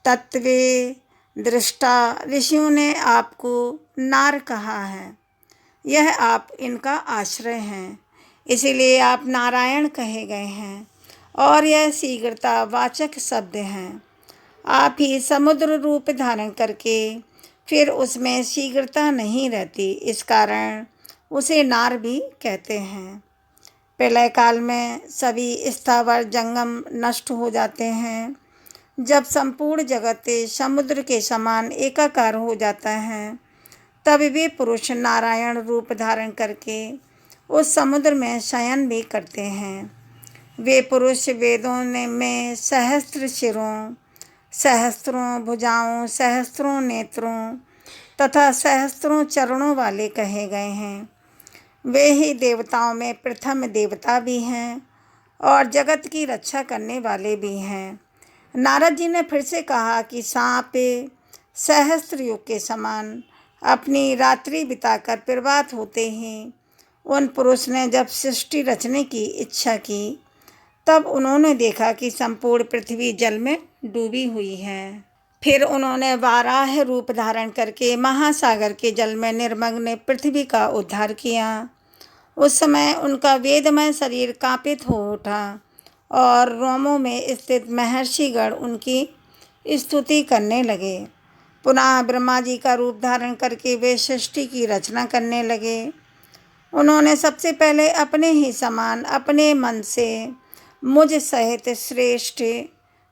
[SPEAKER 1] तत्वे दृष्टा ऋषियों ने आपको नार कहा है। यह आप इनका आश्रय हैं, इसीलिए आप नारायण कहे गए हैं और यह शीघ्रता वाचक शब्द हैं। आप ही समुद्र रूप धारण करके फिर उसमें शीघ्रता नहीं रहती, इस कारण उसे नार भी कहते हैं। प्रलय काल में सभी स्थावर जंगम नष्ट हो जाते हैं। जब संपूर्ण जगत समुद्र के समान एकाकार हो जाता है, तब वे पुरुष नारायण रूप धारण करके उस समुद्र में शयन भी करते हैं। वे पुरुष वेदों में सहस्त्र सिरों, सहस्त्रों भुजाओं, सहस्त्रों नेत्रों तथा सहस्त्रों चरणों वाले कहे गए हैं। वे ही देवताओं में प्रथम देवता भी हैं और जगत की रक्षा करने वाले भी हैं। नारद जी ने फिर से कहा कि सांप सहस्त्र युग के समान अपनी रात्रि बिताकर प्रभात होते ही उन पुरुष ने जब सृष्टि रचने की इच्छा की, तब उन्होंने देखा कि संपूर्ण पृथ्वी जल में डूबी हुई है। फिर उन्होंने वाराह रूप धारण करके महासागर के जल में निर्मग्न पृथ्वी का उद्धार किया। उस समय उनका वेदमय शरीर कांपित हो उठा और रोमों में स्थित महर्षिगण उनकी स्तुति करने लगे। पुनः ब्रह्मा जी का रूप धारण करके वे सृष्टि की रचना करने लगे। उन्होंने सबसे पहले अपने ही समान अपने मन से मुझ सहित श्रेष्ठ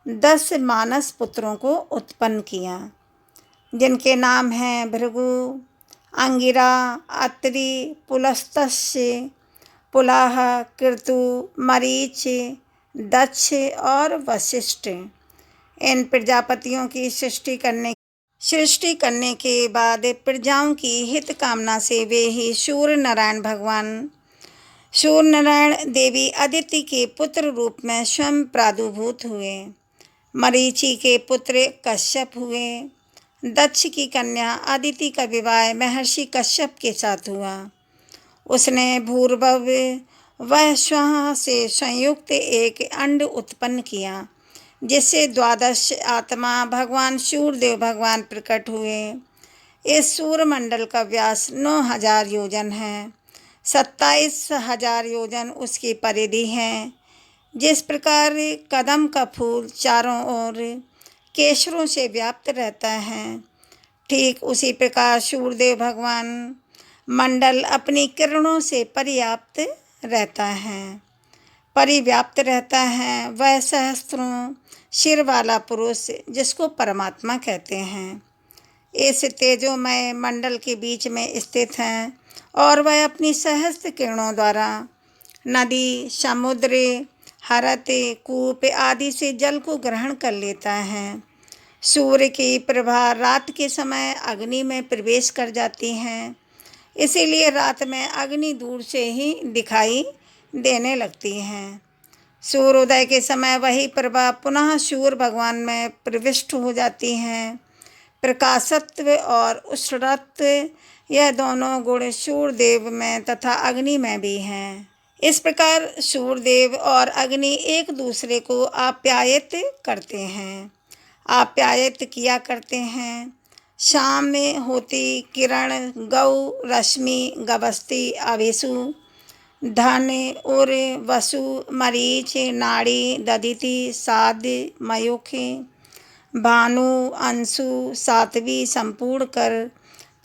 [SPEAKER 1] 10 मानस पुत्रों को उत्पन्न किया, जिनके नाम हैं भृगु, अंगिरा, अत्रि, पुलस्त्य, पुलाह, कृतु, मरीच, दक्ष और वशिष्ठ। इन प्रजापतियों की सृष्टि करने के बाद प्रजाओं की हित कामना से वे ही सूर्य नारायण भगवान सूर्य नारायण देवी अदिति के पुत्र रूप में स्वयं प्रादुर्भूत हुए। मरीचि के पुत्र कश्यप हुए। दक्ष की कन्या अदिति का विवाह महर्षि कश्यप के साथ हुआ। उसने भूर्भव वह स्वः से संयुक्त एक अंड उत्पन्न किया, जिससे 12 आत्मा भगवान सूर्यदेव भगवान प्रकट हुए। इस सूर्यमंडल का व्यास 9000 योजन है। 27,000 योजन उसकी परिधि है। जिस प्रकार कदम का फूल चारों ओर केसरों से व्याप्त रहता है, ठीक उसी प्रकार सूर्यदेव भगवान मंडल अपनी किरणों से परिव्याप्त रहता है। वह सहस्त्रों सिर वाला पुरुष, जिसको परमात्मा कहते हैं, इस तेजोमय मंडल के बीच में स्थित है और वह अपनी सहस्त्र किरणों द्वारा नदी, समुद्र, हरत, कूप आदि से जल को ग्रहण कर लेता है। सूर्य की प्रभा रात के समय अग्नि में प्रवेश कर जाती है, इसीलिए रात में अग्नि दूर से ही दिखाई देने लगती है। सूर्योदय के समय वही प्रभा पुनः सूर्य भगवान में प्रविष्ट हो जाती हैं। प्रकाशत्व और उष्णत्व, यह दोनों गुण सूर्यदेव में तथा अग्नि में भी हैं। इस प्रकार सूर्यदेव और अग्नि एक दूसरे को आप्यायित किया करते हैं। शाम में होती किरण गौ, रश्मि, गवस्ती, आवेशु, धन, उर, वसु, मरीच, नाड़ी, ददिति, साध, मयूख, भानु, अंशु, सातवी, संपूर्ण कर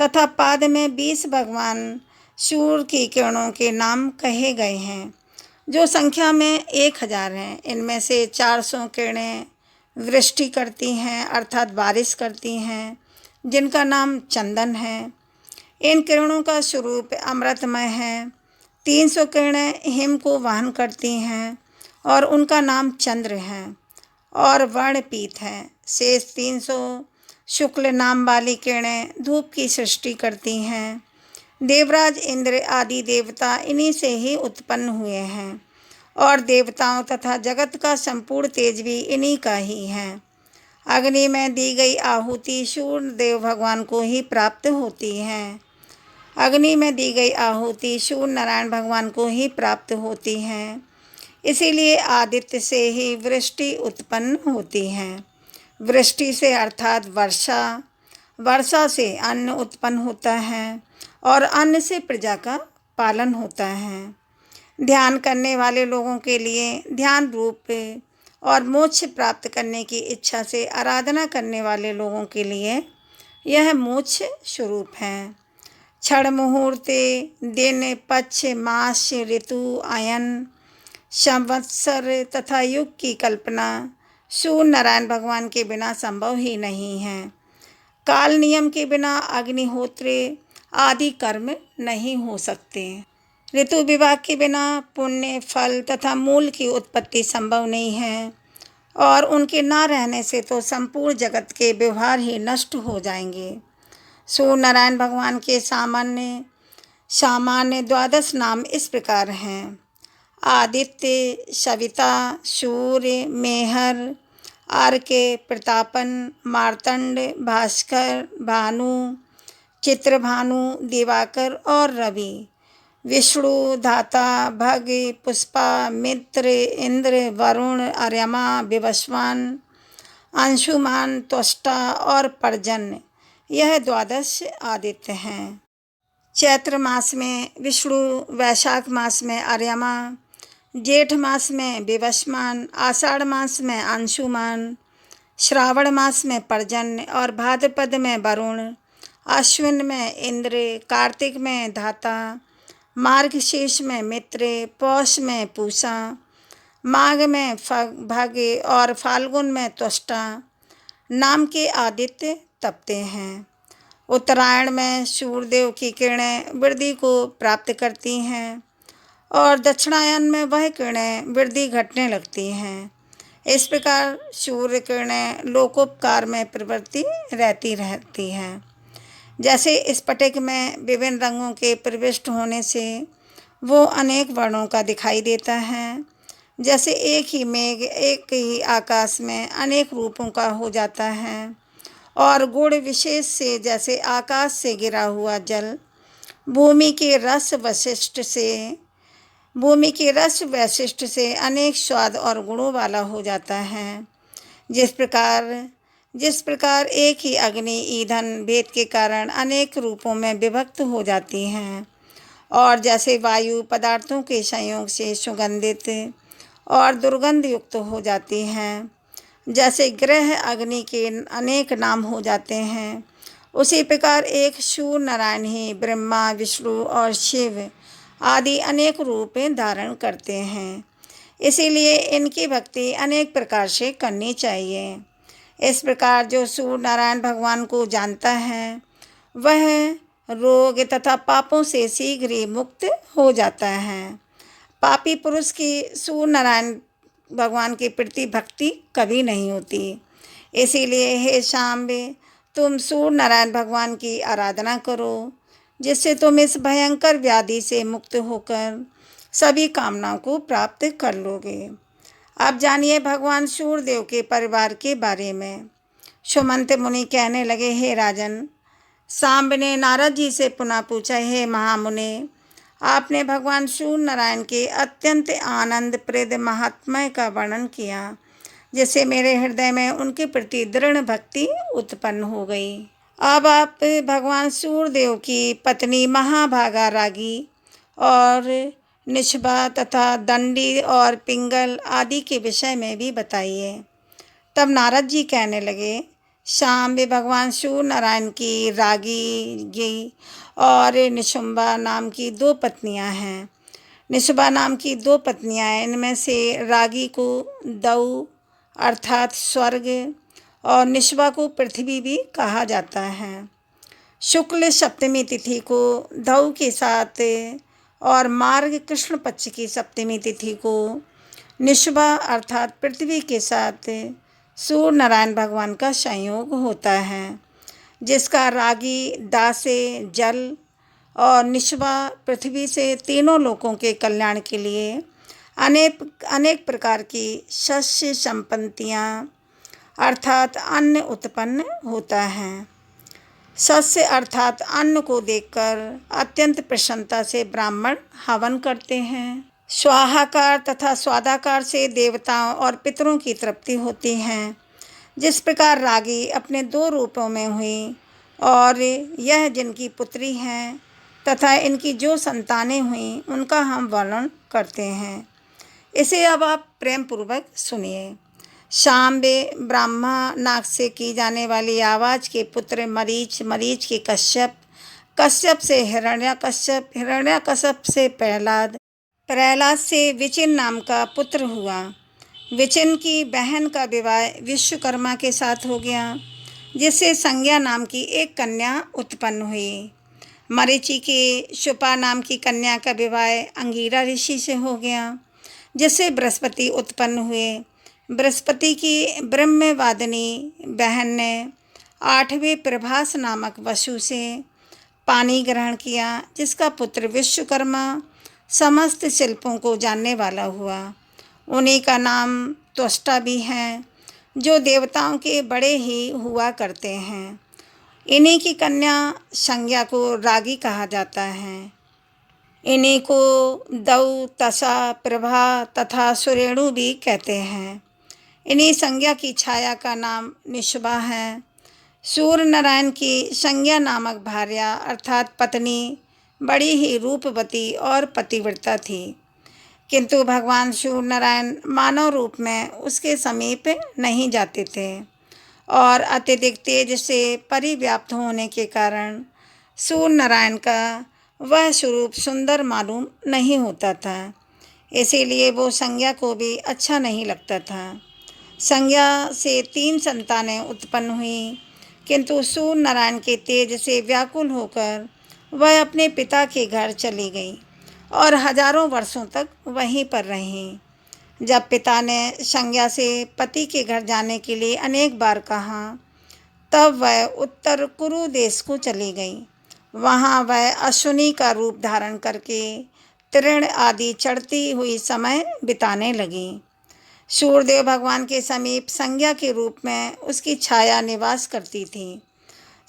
[SPEAKER 1] तथा पाद में 20 भगवान सूर्य की किरणों के नाम कहे गए हैं। जो संख्या में 1000 हैं। इनमें से 400 किरणें वृष्टि करती हैं अर्थात बारिश करती हैं, जिनका नाम चंदन है। इन किरणों का स्वरूप अमृतमय है। 300 किरणें हिम को वहन करती हैं और उनका नाम चंद्र है और वर्ण पीत है। शेष 300 शुक्ल नाम वाली किरणें धूप की सृष्टि करती हैं। देवराज इंद्र आदि देवता इन्हीं से ही उत्पन्न हुए हैं और देवताओं तथा जगत का संपूर्ण तेज भी इन्हीं का ही है। अग्नि में दी गई आहुति सूर्य देव भगवान को ही प्राप्त होती है। अग्नि में दी गई आहुति सूर्य नारायण भगवान को ही प्राप्त होती है। इसीलिए आदित्य से ही वृष्टि उत्पन्न होती है। वृष्टि से अर्थात वर्षा, वर्षा से अन्न उत्पन्न होता है और अन्न से प्रजा का पालन होता है। ध्यान करने वाले लोगों के लिए ध्यान रूप और मोक्ष प्राप्त करने की इच्छा से आराधना करने वाले लोगों के लिए यह मोक्ष स्वरूप है। क्षण मुहूर्ते दिन, पक्ष, मास, ऋतु, अयन, संवत्सर तथा युग की कल्पना सूर्य नारायण भगवान के बिना संभव ही नहीं है। काल नियम के बिना अग्निहोत्र आदि कर्म नहीं हो सकते। ऋतु विभाग के बिना पुण्य, फल तथा मूल की उत्पत्ति संभव नहीं है और उनके ना रहने से तो संपूर्ण जगत के व्यवहार ही नष्ट हो जाएंगे। सूर्य नारायण भगवान के सामान्य 12 नाम इस प्रकार हैं: आदित्य, सविता, सूर्य, मेहर, अर्के, प्रतापन, मार्तंड, भास्कर, भानु, चित्रभानु, दिवाकर और रवि। विष्णु, धाता, भग, पुष्पा, मित्र, इंद्र, वरुण, अर्यमा, विवस्वान, अंशुमान, त्वष्टा और पर्जन्य, यह 12 आदित्य हैं। चैत्र मास में विष्णु, वैशाख मास में अर्यमा, जेठ मास में विवस्वान, आषाढ़ मास में अंशुमान, श्रावण मास में पर्जन्य और भाद्रपद में वरुण, अश्विन में इंद्र, कार्तिक में धाता, मार्गशीर्ष में मित्र, पौष में पूषा, माघ में भग और फाल्गुन में त्वष्टा नाम के आदित्य तपते हैं। उत्तरायण में सूर्यदेव की किरणें वृद्धि को प्राप्त करती हैं और दक्षिणायन में वह किरणें वृद्धि घटने लगती हैं। इस प्रकार सूर्य किरणें लोकोपकार में प्रवृत्ति रहती हैं। जैसे स्फटिक में विभिन्न रंगों के प्रविष्ट होने से वो अनेक वर्णों का दिखाई देता है, जैसे एक ही मेघ एक ही आकाश में अनेक रूपों का हो जाता है और गुण विशेष से जैसे आकाश से गिरा हुआ जल भूमि के रस वैशिष्ट से अनेक स्वाद और गुणों वाला हो जाता है। जिस प्रकार एक ही अग्नि ईंधन भेद के कारण अनेक रूपों में विभक्त हो जाती हैं और जैसे वायु पदार्थों के संयोग से सुगंधित और दुर्गंध युक्त हो जाती हैं, जैसे ग्रह अग्नि के अनेक नाम हो जाते हैं, उसी प्रकार एक सूर्य नारायण ही ब्रह्मा, विष्णु और शिव आदि अनेक रूप धारण करते हैं। इसीलिए इनकी भक्ति अनेक प्रकार से करनी चाहिए। इस प्रकार जो सूर्य नारायण भगवान को जानता है वह रोग तथा पापों से शीघ्र ही मुक्त हो जाता है। पापी पुरुष की सूर्य नारायण भगवान के प्रति भक्ति कभी नहीं होती। इसीलिए हे शाम्ब, तुम सूर्य नारायण भगवान की आराधना करो, जिससे तुम इस भयंकर व्याधि से मुक्त होकर सभी कामनाओं को प्राप्त कर लोगे। अब जानिए भगवान सूर्यदेव के परिवार के बारे में। सुमंत मुनि कहने लगे, हे राजन, सांब ने नारद जी से पुनः पूछा, हे महामुने, आपने भगवान सूर्य नारायण के अत्यंत आनंदप्रद महात्म्य का वर्णन किया, जिससे मेरे हृदय में उनके प्रति दृढ़ भक्ति उत्पन्न हो गई। अब आप भगवान सूर्यदेव की पत्नी महाभागा रागी और निष्भा तथा दंडी और पिंगल आदि के विषय में भी बताइए। तब नारद जी कहने लगे, शाम्ब, भगवान सूर्य नारायण की रागी और निशुंभा नाम की 2 पत्नियां हैं। निशबा नाम की 2 पत्नियां हैं। इनमें से रागी को दऊ अर्थात स्वर्ग और निशबा को पृथ्वी भी कहा जाता है। शुक्ल सप्तमी तिथि को दऊ के साथ और मार्ग कृष्ण पक्ष की सप्तमी तिथि को निशबा अर्थात पृथ्वी के साथ सूर्य नारायण भगवान का संयोग होता है, जिसका रागी दा से जल और निशबा पृथ्वी से तीनों लोकों के कल्याण के लिए अनेक प्रकार की शस्य संपत्तियाँ अर्थात अन्न उत्पन्न होता है। शस्य अर्थात अन्न को देखकर अत्यंत प्रसन्नता से ब्राह्मण हवन करते हैं। स्वाहाकार तथा स्वादाकार से देवताओं और पितरों की तृप्ति होती है। जिस प्रकार रागी अपने 2 रूपों में हुई और यह जिनकी पुत्री हैं तथा इनकी जो संतानें हुई उनका हम वर्णन करते हैं। इसे अब आप प्रेम पूर्वक सुनिए। शाम्बे ब्रह्मा नाग से की जाने वाली आवाज़ के पुत्र मरीच, मरीच के कश्यप, कश्यप से हिरण्यकश्यप, हिरण्यकश्यप से प्रहलाद, प्रहलाद से विचिन नाम का पुत्र हुआ। विचिन की बहन का विवाह विश्वकर्मा के साथ हो गया, जिससे संज्ञा नाम की एक कन्या उत्पन्न हुई। मरीचि के शुपा नाम की कन्या का विवाह अंगिरा ऋषि से हो गया, जिससे बृहस्पति उत्पन्न हुए। बृहस्पति की ब्रह्मवादिनी बहन ने 8वें प्रभास नामक वसु से पानी ग्रहण किया, जिसका पुत्र विश्वकर्मा समस्त शिल्पों को जानने वाला हुआ। उन्हीं का नाम त्वष्टा भी है, जो देवताओं के बड़े ही हुआ करते हैं। इन्हीं की कन्या संज्ञा को रागी कहा जाता है। इन्हीं को दऊ, तसा, प्रभा तथा सुरेणु भी कहते हैं। इन्हीं संज्ञा की छाया का नाम निशबा है। सूर्य नारायण की संज्ञा नामक भार्या अर्थात पत्नी बड़ी ही रूपवती और पतिव्रता थी, किंतु भगवान सूर्य नारायण मानव रूप में उसके समीप नहीं जाते थे और अत्यधिक तेज से परिव्याप्त होने के कारण सूर्य नारायण का वह स्वरूप सुंदर मालूम नहीं होता था। इसीलिए वो संज्ञा को भी अच्छा नहीं लगता था। संज्ञा से 3 संतानें उत्पन्न हुई, किंतु सूर्य नारायण के तेज से व्याकुल होकर वह अपने पिता के घर चली गई और हजारों वर्षों तक वहीं पर रहीं। जब पिता ने संज्ञा से पति के घर जाने के लिए अनेक बार कहा, तब वह उत्तर कुरु देश को चली गई। वहाँ वह अश्विनी का रूप धारण करके तृण आदि चढ़ती हुई समय बिताने लगी। सूर्यदेव भगवान के समीप संज्ञा के रूप में उसकी छाया निवास करती थी।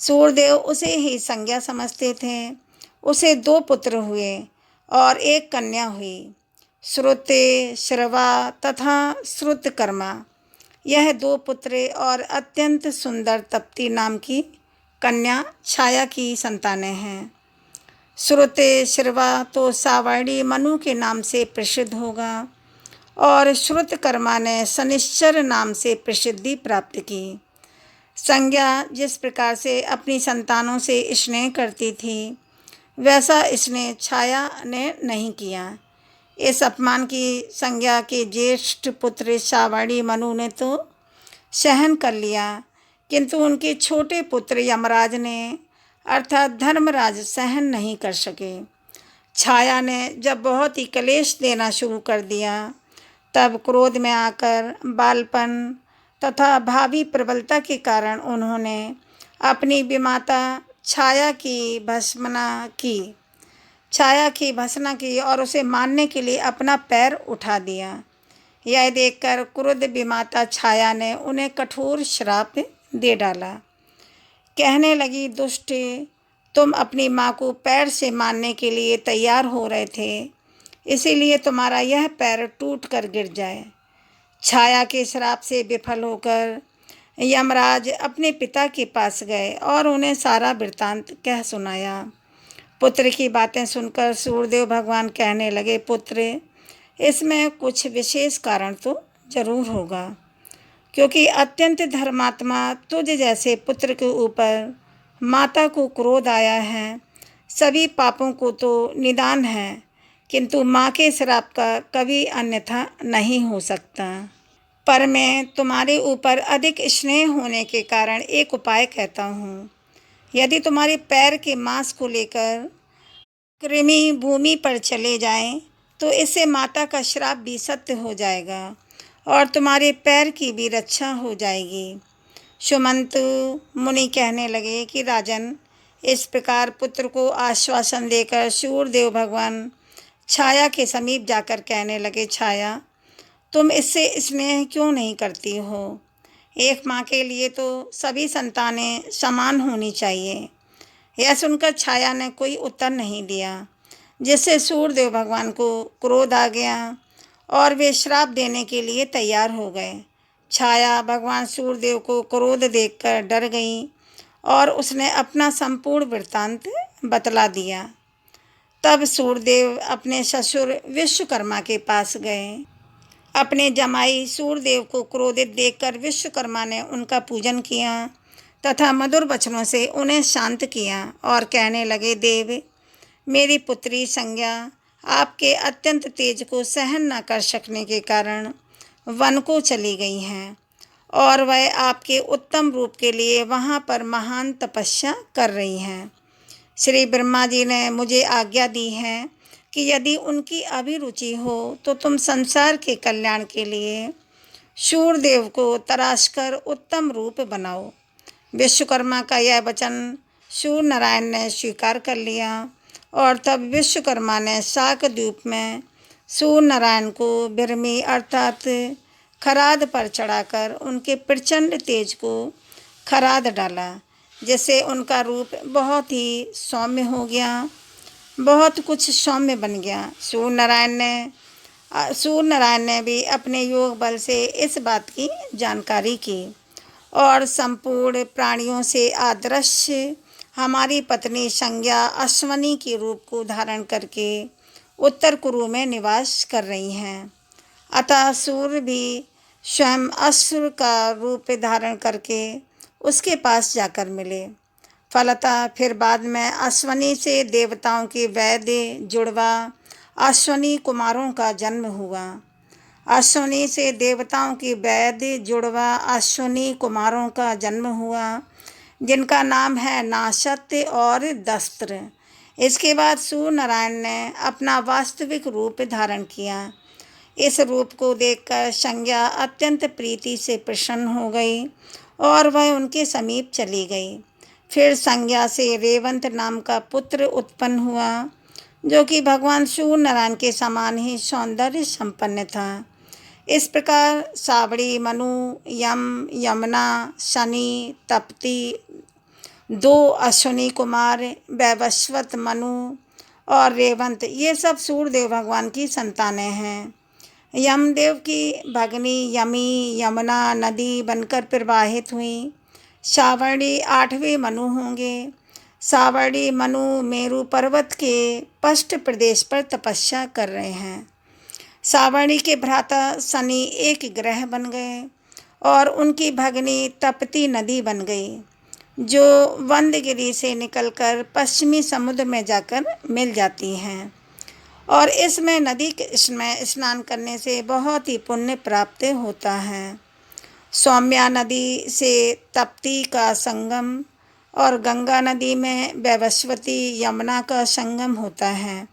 [SPEAKER 1] सूर्यदेव उसे ही संज्ञा समझते थे। उसे 2 पुत्र हुए और 1 कन्या हुई, श्रुते, श्रवा तथा श्रुतकर्मा। यह 2 पुत्र और अत्यंत सुंदर तप्ती नाम की कन्या छाया की संतानें हैं। श्रुते श्रवा तो सावर्णी मनु के नाम से प्रसिद्ध होगा और श्रुतकर्मा ने शनिश्चर नाम से प्रसिद्धि प्राप्त की। संज्ञा जिस प्रकार से अपनी संतानों से स्नेह करती थी, वैसा स्नेह छाया ने नहीं किया। इस अपमान की संज्ञा के ज्येष्ठ पुत्र सावर्णी मनु ने तो सहन कर लिया, किंतु उनके छोटे पुत्र यमराज ने अर्थात धर्मराज सहन नहीं कर सके। छाया ने जब बहुत ही क्लेश देना शुरू कर दिया, तब क्रोध में आकर बालपन तथा भावी प्रबलता के कारण उन्होंने अपनी विमाता छाया की भर्त्सना की और उसे मारने के लिए अपना पैर उठा दिया। यह देखकर क्रुद्ध विमाता छाया ने उन्हें कठोर श्राप दे डाला। कहने लगी, दुष्ट, तुम अपनी माँ को पैर से मारने के लिए तैयार हो रहे थे, इसीलिए तुम्हारा यह पैर टूट कर गिर जाए। छाया के श्राप से विफल होकर यमराज अपने पिता के पास गए और उन्हें सारा वृत्तांत कह सुनाया। पुत्र की बातें सुनकर सूर्यदेव भगवान कहने लगे, पुत्र, इसमें कुछ विशेष कारण तो जरूर होगा, क्योंकि अत्यंत धर्मात्मा तुझ जैसे पुत्र के ऊपर माता को क्रोध आया है। सभी पापों को तो निदान है, किंतु माँ के श्राप का कभी अन्यथा नहीं हो सकता। पर मैं तुम्हारे ऊपर अधिक स्नेह होने के कारण एक उपाय कहता हूँ। यदि तुम्हारे पैर के मांस को लेकर कृमि भूमि पर चले जाएं, तो इससे माता का श्राप भी सत्य हो जाएगा और तुम्हारे पैर की भी रक्षा हो जाएगी। सुमंत मुनि कहने लगे कि राजन, इस प्रकार पुत्र को आश्वासन देकर सूर्यदेव भगवान छाया के समीप जाकर कहने लगे, छाया, तुम इससे स्नेह क्यों नहीं करती हो? एक माँ के लिए तो सभी संतानें समान होनी चाहिए। यह सुनकर छाया ने कोई उत्तर नहीं दिया, जिससे सूर्यदेव भगवान को क्रोध आ गया और वे श्राप देने के लिए तैयार हो गए। छाया भगवान सूर्यदेव को क्रोध देखकर डर गई और उसने अपना संपूर्ण वृत्तांत बतला दिया। तब सूर्यदेव अपने ससुर विश्वकर्मा के पास गए। अपने जमाई सूर्यदेव को क्रोधित देखकर विश्वकर्मा ने उनका पूजन किया तथा मधुर वचनों से उन्हें शांत किया और कहने लगे, देव, मेरी पुत्री संज्ञा आपके अत्यंत तेज को सहन न कर सकने के कारण वन को चली गई हैं और वह आपके उत्तम रूप के लिए वहाँ पर महान तपस्या कर रही हैं। श्री ब्रह्मा जी ने मुझे आज्ञा दी है कि यदि उनकी अभिरुचि हो तो तुम संसार के कल्याण के लिए सूर्यदेव को तराश कर उत्तम रूप बनाओ। विश्वकर्मा का यह वचन सूर्य नारायण ने स्वीकार कर लिया और तब विश्वकर्मा ने शाक द्वीप में सूर्य नारायण को बिरमी अर्थात खराद पर चढ़ाकर उनके प्रचंड तेज को खराद डाला, जिससे उनका रूप बहुत ही सौम्य हो गया, बहुत कुछ सौम्य बन गया। सूर्य नारायण ने भी अपने योग बल से इस बात की जानकारी की और संपूर्ण प्राणियों से आदर्श हमारी पत्नी संज्ञा अश्वनी के रूप को धारण करके उत्तर कुरु में निवास कर रही हैं। अतः सूर्य भी स्वयं अश्व का रूप धारण करके उसके पास जाकर मिले। फलतः फिर बाद में अश्वनी से देवताओं के वैद्य जुड़वा अश्वनी कुमारों का जन्म हुआ। अश्वनी से देवताओं की वैद्य जुड़वा अश्वनी कुमारों का जन्म हुआ, जिनका नाम है नासत्य और दस्त्र। इसके बाद सूर्य नारायण ने अपना वास्तविक रूप धारण किया। इस रूप को देखकर संज्ञा अत्यंत प्रीति से प्रसन्न हो गई और वह उनके समीप चली गई। फिर संज्ञा से रेवंत नाम का पुत्र उत्पन्न हुआ, जो कि भगवान सूर्य नारायण के समान ही सौंदर्य संपन्न था। इस प्रकार सावड़ी, मनु, यम, यमुना, शनि, तप्ती, दो अश्विनी कुमार, वैवस्वत, मनु और रेवंत, ये सब सूर्यदेव भगवान की संतानें हैं। यमदेव की भगनी यमी यमुना नदी बनकर प्रवाहित हुई। सावर्णी 8वें मनु होंगे। सावर्णी मनु मेरु पर्वत के पश्च प्रदेश पर तपस्या कर रहे हैं। सावर्णी के भ्राता शनि एक ग्रह बन गए और उनकी भगनी तपती नदी बन गई, जो वंदगिरी से निकलकर पश्चिमी समुद्र में जाकर मिल जाती हैं और इसमें नदी में स्नान करने से बहुत ही पुण्य प्राप्त होता है। सौम्या नदी से तप्ती का संगम और गंगा नदी में वैवस्वती यमुना का संगम होता है।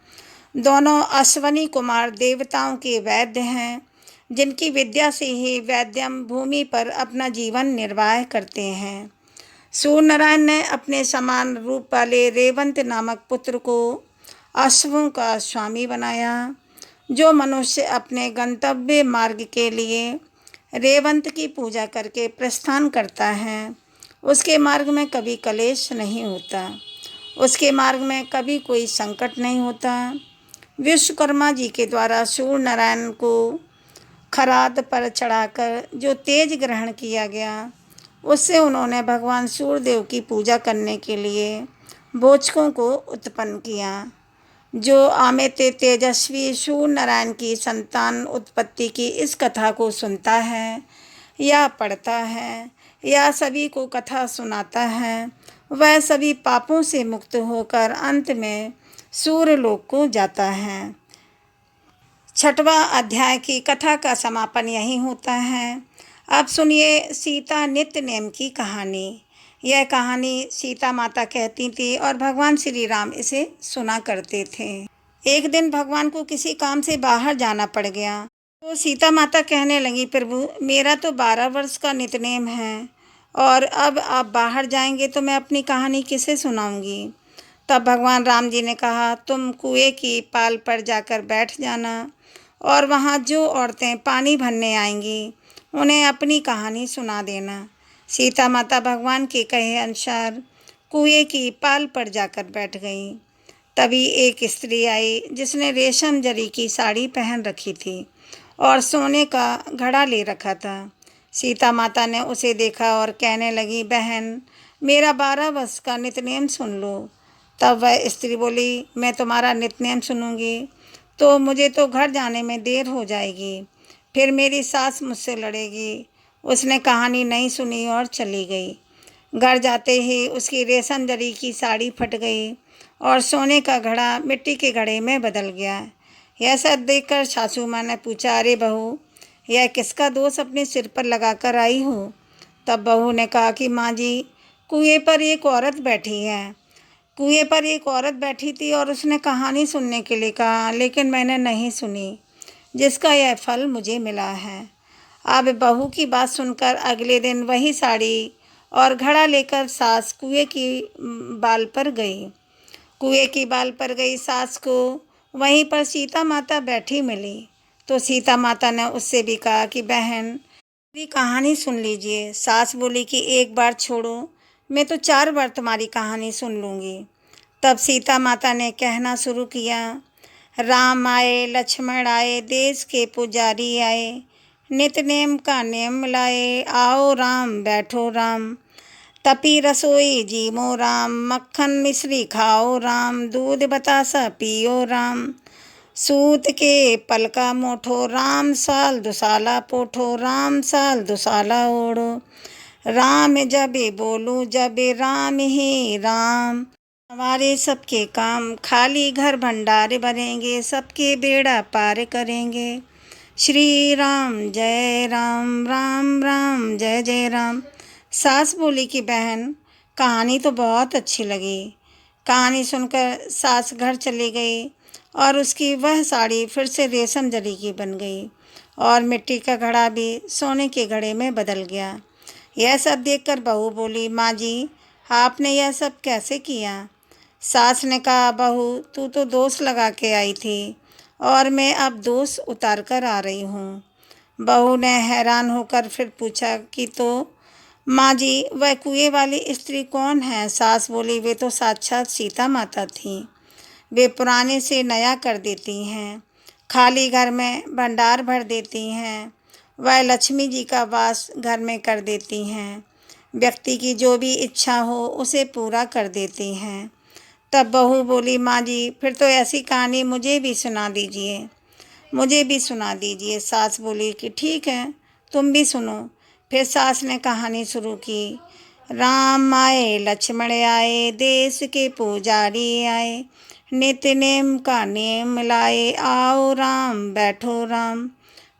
[SPEAKER 1] दोनों अश्वनी कुमार देवताओं के वैद्य हैं, जिनकी विद्या से ही वैद्यम भूमि पर अपना जीवन निर्वाह करते हैं। सूर्य नारायण ने अपने समान रूप वाले रेवंत नामक पुत्र को अश्वों का स्वामी बनाया। जो मनुष्य अपने गंतव्य मार्ग के लिए रेवंत की पूजा करके प्रस्थान करता है, उसके मार्ग में कभी कलेश नहीं होता, उसके मार्ग में कभी कोई संकट नहीं होता। विश्वकर्मा जी के द्वारा सूर्य नारायण को खराद पर चढ़ाकर जो तेज ग्रहण किया गया, उससे उन्होंने भगवान सूर्यदेव की पूजा करने के लिए बोचकों को उत्पन्न किया। जो अमित तेजस्वी सूर्य नारायण की संतान उत्पत्ति की इस कथा को सुनता है या पढ़ता है या सभी को कथा सुनाता है, वह सभी पापों से मुक्त होकर अंत में सूर्यलोक को जाता है। छठवां अध्याय की कथा का समापन यहीं होता है। अब सुनिए सीता नित्य नेम की कहानी। यह कहानी सीता माता कहती थी और भगवान श्री राम इसे सुना करते थे। एक दिन भगवान को किसी काम से बाहर जाना पड़ गया तो सीता माता कहने लगी, प्रभु मेरा तो 12 वर्ष का नित्यनेम है और अब आप बाहर जाएंगे तो मैं अपनी कहानी किसे सुनाऊंगी। तब भगवान राम जी ने कहा, तुम कुएं की पाल पर जाकर बैठ जाना और वहाँ जो औरतें पानी भरने आएंगी उन्हें अपनी कहानी सुना देना। सीता माता भगवान के कहे अनुसार कुएं की पाल पर जाकर बैठ गई। तभी एक स्त्री आई जिसने रेशम जरी की साड़ी पहन रखी थी और सोने का घड़ा ले रखा था। सीता माता ने उसे देखा और कहने लगी, बहन मेरा 12 वर्ष का नित्यनेम सुन लो। तब वह स्त्री बोली, मैं तुम्हारा नित्यनेम सुनूंगी तो मुझे तो घर जाने में देर हो जाएगी, फिर मेरी सास मुझसे लड़ेगी। उसने कहानी नहीं सुनी और चली गई। घर जाते ही उसकी रेशम जरी की साड़ी फट गई और सोने का घड़ा मिट्टी के घड़े में बदल गया। यह सब देखकर सासू माँ ने पूछा, अरे बहू यह किसका दोष अपने सिर पर लगाकर आई हो। तब बहू ने कहा कि माँ जी कुएं पर एक औरत बैठी है। कुएं पर एक औरत बैठी थी और उसने कहानी सुनने के लिए कहा, लेकिन मैंने नहीं सुनी, जिसका यह फल मुझे मिला है। अब बहू की बात सुनकर अगले दिन वही साड़ी और घड़ा लेकर सास कुएं की बाल पर गई। कुएं की बाल पर गई सास को वहीं पर सीता माता बैठी मिली तो सीता माता ने उससे भी कहा कि बहन मेरी कहानी सुन लीजिए। सास बोली कि एक बार छोड़ो, मैं तो 4 बार तुम्हारी कहानी सुन लूँगी। तब सीता माता ने कहना शुरू किया, राम आए लक्ष्मण आए देश के पुजारी आए, नित नेम का नेम मिलाए, आओ राम बैठो राम, तपी रसोई जीमो राम, मक्खन मिश्री खाओ राम, दूध बतासा पियो राम, सूत के पलका मोठो राम, साल दुसाला पोठो राम, साल दुसाला ओढ़ो, राम जबे बोलूं जबे राम ही राम, हमारे सबके काम खाली घर भंडार भरेंगे, सबके बेड़ा पार करेंगे, श्री राम जय राम, राम राम जय जय राम। सास बोली कि बहन कहानी तो बहुत अच्छी लगी। कहानी सुनकर सास घर चली गई और उसकी वह साड़ी फिर से रेशम जरी की बन गई और मिट्टी का घड़ा भी सोने के घड़े में बदल गया। यह सब देखकर बहू बोली, माँ जी आपने यह सब कैसे किया। सास ने कहा, बहू तू तो दोष लगा के आई थी और मैं अब दोष उतार कर आ रही हूँ। बहू ने हैरान होकर फिर पूछा कि तो माँ जी वह कुएं वाली स्त्री कौन है। सास बोली, वे तो साक्षात सीता माता थीं। वे पुराने से नया कर देती हैं, खाली घर में भंडार भर देती हैं, वह लक्ष्मी जी का वास घर में कर देती हैं, व्यक्ति की जो भी इच्छा हो उसे पूरा कर देती हैं। तब बहू बोली, माँ जी फिर तो ऐसी कहानी मुझे भी सुना दीजिए, मुझे भी सुना दीजिए। सास बोली कि ठीक है तुम भी सुनो। फिर सास ने कहानी शुरू की, राम आए लक्ष्मण आए देश के पुजारी आए, नित्य नेम का नेम मिलाए, आओ राम बैठो राम,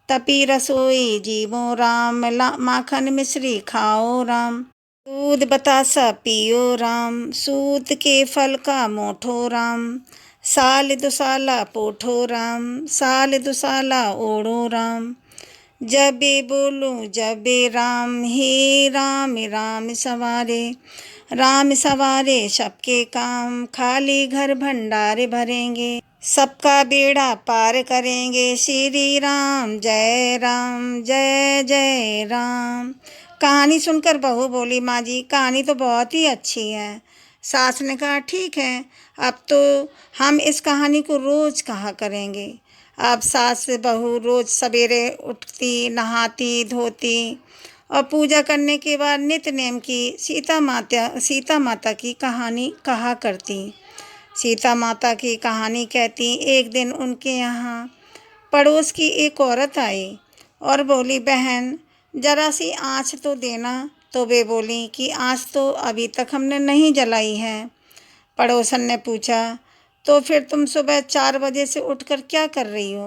[SPEAKER 1] तपी रसोई जीवो राम, माखन मिश्री खाओ राम, दूध बतासा पियो राम, सूत के फल का मोठो राम, साल दुसाला पोठो राम, साल दुसाला ओढ़ो राम, जबे बोलूं जबे राम, हे राम राम सवारे, राम सवारे सबके काम, खाली घर भंडार भरेंगे, सबका बेड़ा पार करेंगे, श्री राम जय राम जय जय राम। कहानी सुनकर बहू बोली, माँ जी कहानी तो बहुत ही अच्छी है। सास ने कहा, ठीक है अब तो हम इस कहानी को रोज़ कहा करेंगे। अब सास बहू रोज़ सवेरे उठती, नहाती धोती और पूजा करने के बाद नित्य नेम की सीता माता की कहानी कहा करती। सीता माता की कहानी कहती, एक दिन उनके यहाँ पड़ोस की एक औरत आई और बोली, बहन जरा सी आँच तो देना। तो वे बोली कि आँच तो अभी तक हमने नहीं जलाई है। पड़ोसन ने पूछा, तो फिर तुम सुबह 4 बजे से उठकर क्या कर रही हो।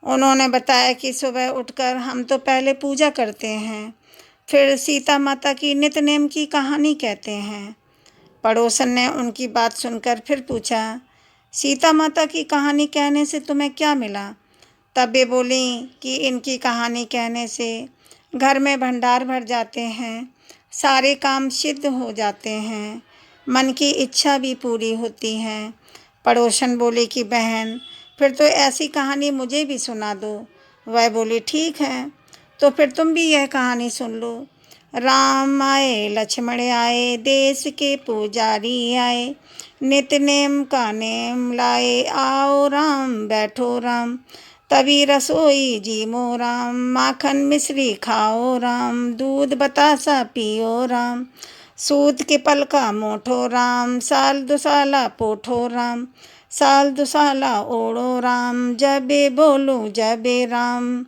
[SPEAKER 1] उन्होंने बताया कि सुबह उठकर हम तो पहले पूजा करते हैं, फिर सीता माता की नित्य-नेम की कहानी कहते हैं। पड़ोसन ने उनकी बात सुनकर फिर पूछा, सीता माता की कहानी कहने से तुम्हें क्या मिला? तब वे बोलीं कि इनकी कहानी कहने से घर में भंडार भर जाते हैं, सारे काम सिद्ध हो जाते हैं, मन की इच्छा भी पूरी होती है। पड़ोसन बोली कि बहन, फिर तो ऐसी कहानी मुझे भी सुना दो। वह बोली, ठीक है, तो फिर तुम भी यह कहानी सुन लो। राम आए लक्ष्मण आए, देश के पुजारी आए, नित्य नेम का नेम लाए, आओ राम बैठो राम, तभी रसोई जीमो राम, माखन मिश्री खाओ राम, दूध बतासा पियो राम, सूत के पल का मोठो राम, साल दुसाला पोठो राम, साल दुसाला ओढ़ो राम, जबे बोलो जबे राम,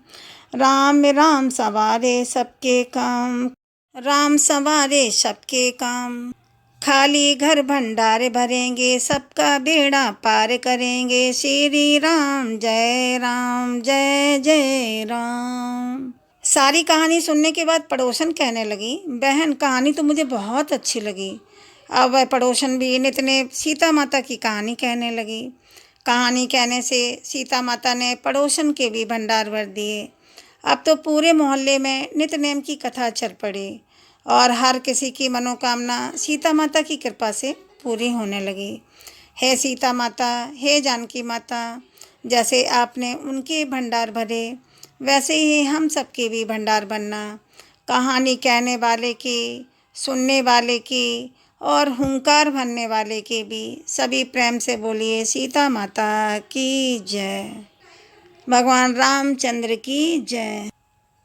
[SPEAKER 1] राम राम सवारे सबके काम, राम संवारे सबके काम, खाली घर भंडारे भरेंगे, सबका बेड़ा पार करेंगे, श्री राम जय जय राम। सारी कहानी सुनने के बाद पड़ोसन कहने लगी, बहन कहानी तो मुझे बहुत अच्छी लगी। अब वह पड़ोसन भी नित्य ने सीता माता की कहानी कहने लगी। कहानी कहने से सीता माता ने पड़ोसन के भी भंडार भर दिए। अब तो पूरे मोहल्ले में नित्य नेम की कथा चल पड़ी और हर किसी की मनोकामना सीता माता की कृपा से पूरी होने लगी। हे सीता माता, हे जानकी माता, जैसे आपने उनके भंडार भरे, वैसे ही हम सबके भी भंडार बनना। कहानी कहने वाले की, सुनने वाले की और हुंकार भरने वाले के भी सभी प्रेम से बोलिए सीता माता की जय। भगवान रामचंद्र की जय।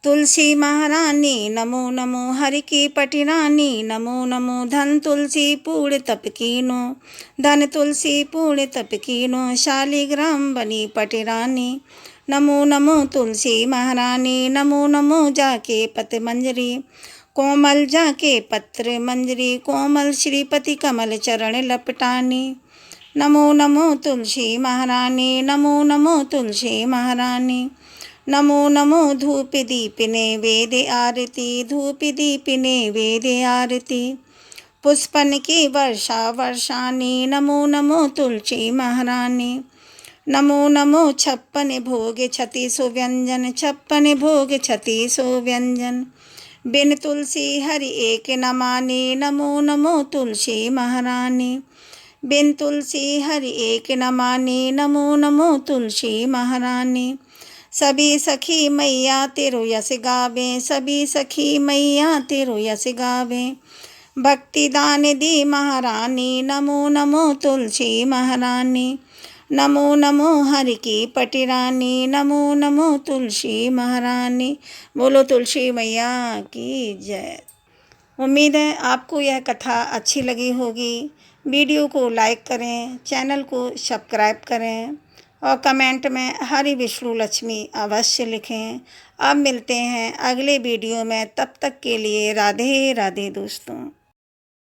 [SPEAKER 1] तुलसी महारानी नमो नमो, हरि की पटिरानी नमो नमो, धन तुलसी पूर्ण तप कीनो, धन तुलसी पूर्ण तप कीनो, शालिग्राम बनी पटिरानी नमो नमो तुलसी महारानी, नमो नमो जाके पत मंजरी, कोमल जाके पत्र मंजरी, कोमल श्रीपति कमल चरण लपटानी, नमो नमो तुलसी महारानी, नमो नमो तुलसी महारानी, नमो नमो धूप दीप नैवेद्य आरती, धूप दीप नैवेद्य आरती, पुष्पन की वर्षा वर्षानी, नमो नमो तुलसी महारानी, नमो नमो छप्पन भोग छति सुव्यंजन, छप्पन भोग छति सुव्यंजन, बिन तुलसी हरि एक न माने, नमो नमो तुलसी महारानी, बिन तुलसी हरि एक न माने, नमो नमो तुलसी महारानी, सभी सखी मैया तेरो यश गावे, सभी सखी मैया तेरो यश गावे, भक्ति दान दी महारानी, नमो नमो तुलसी महारानी, नमो नमो हरि की पटिरानी, नमो नमो तुलसी महारानी। बोलो तुलसी मैया की जय। उम्मीद है आपको यह कथा अच्छी लगी होगी। वीडियो को लाइक करें, चैनल को सब्सक्राइब करें और कमेंट में हरि विष्णु लक्ष्मी अवश्य लिखें। अब मिलते हैं अगले वीडियो में, तब तक के लिए राधे राधे दोस्तों।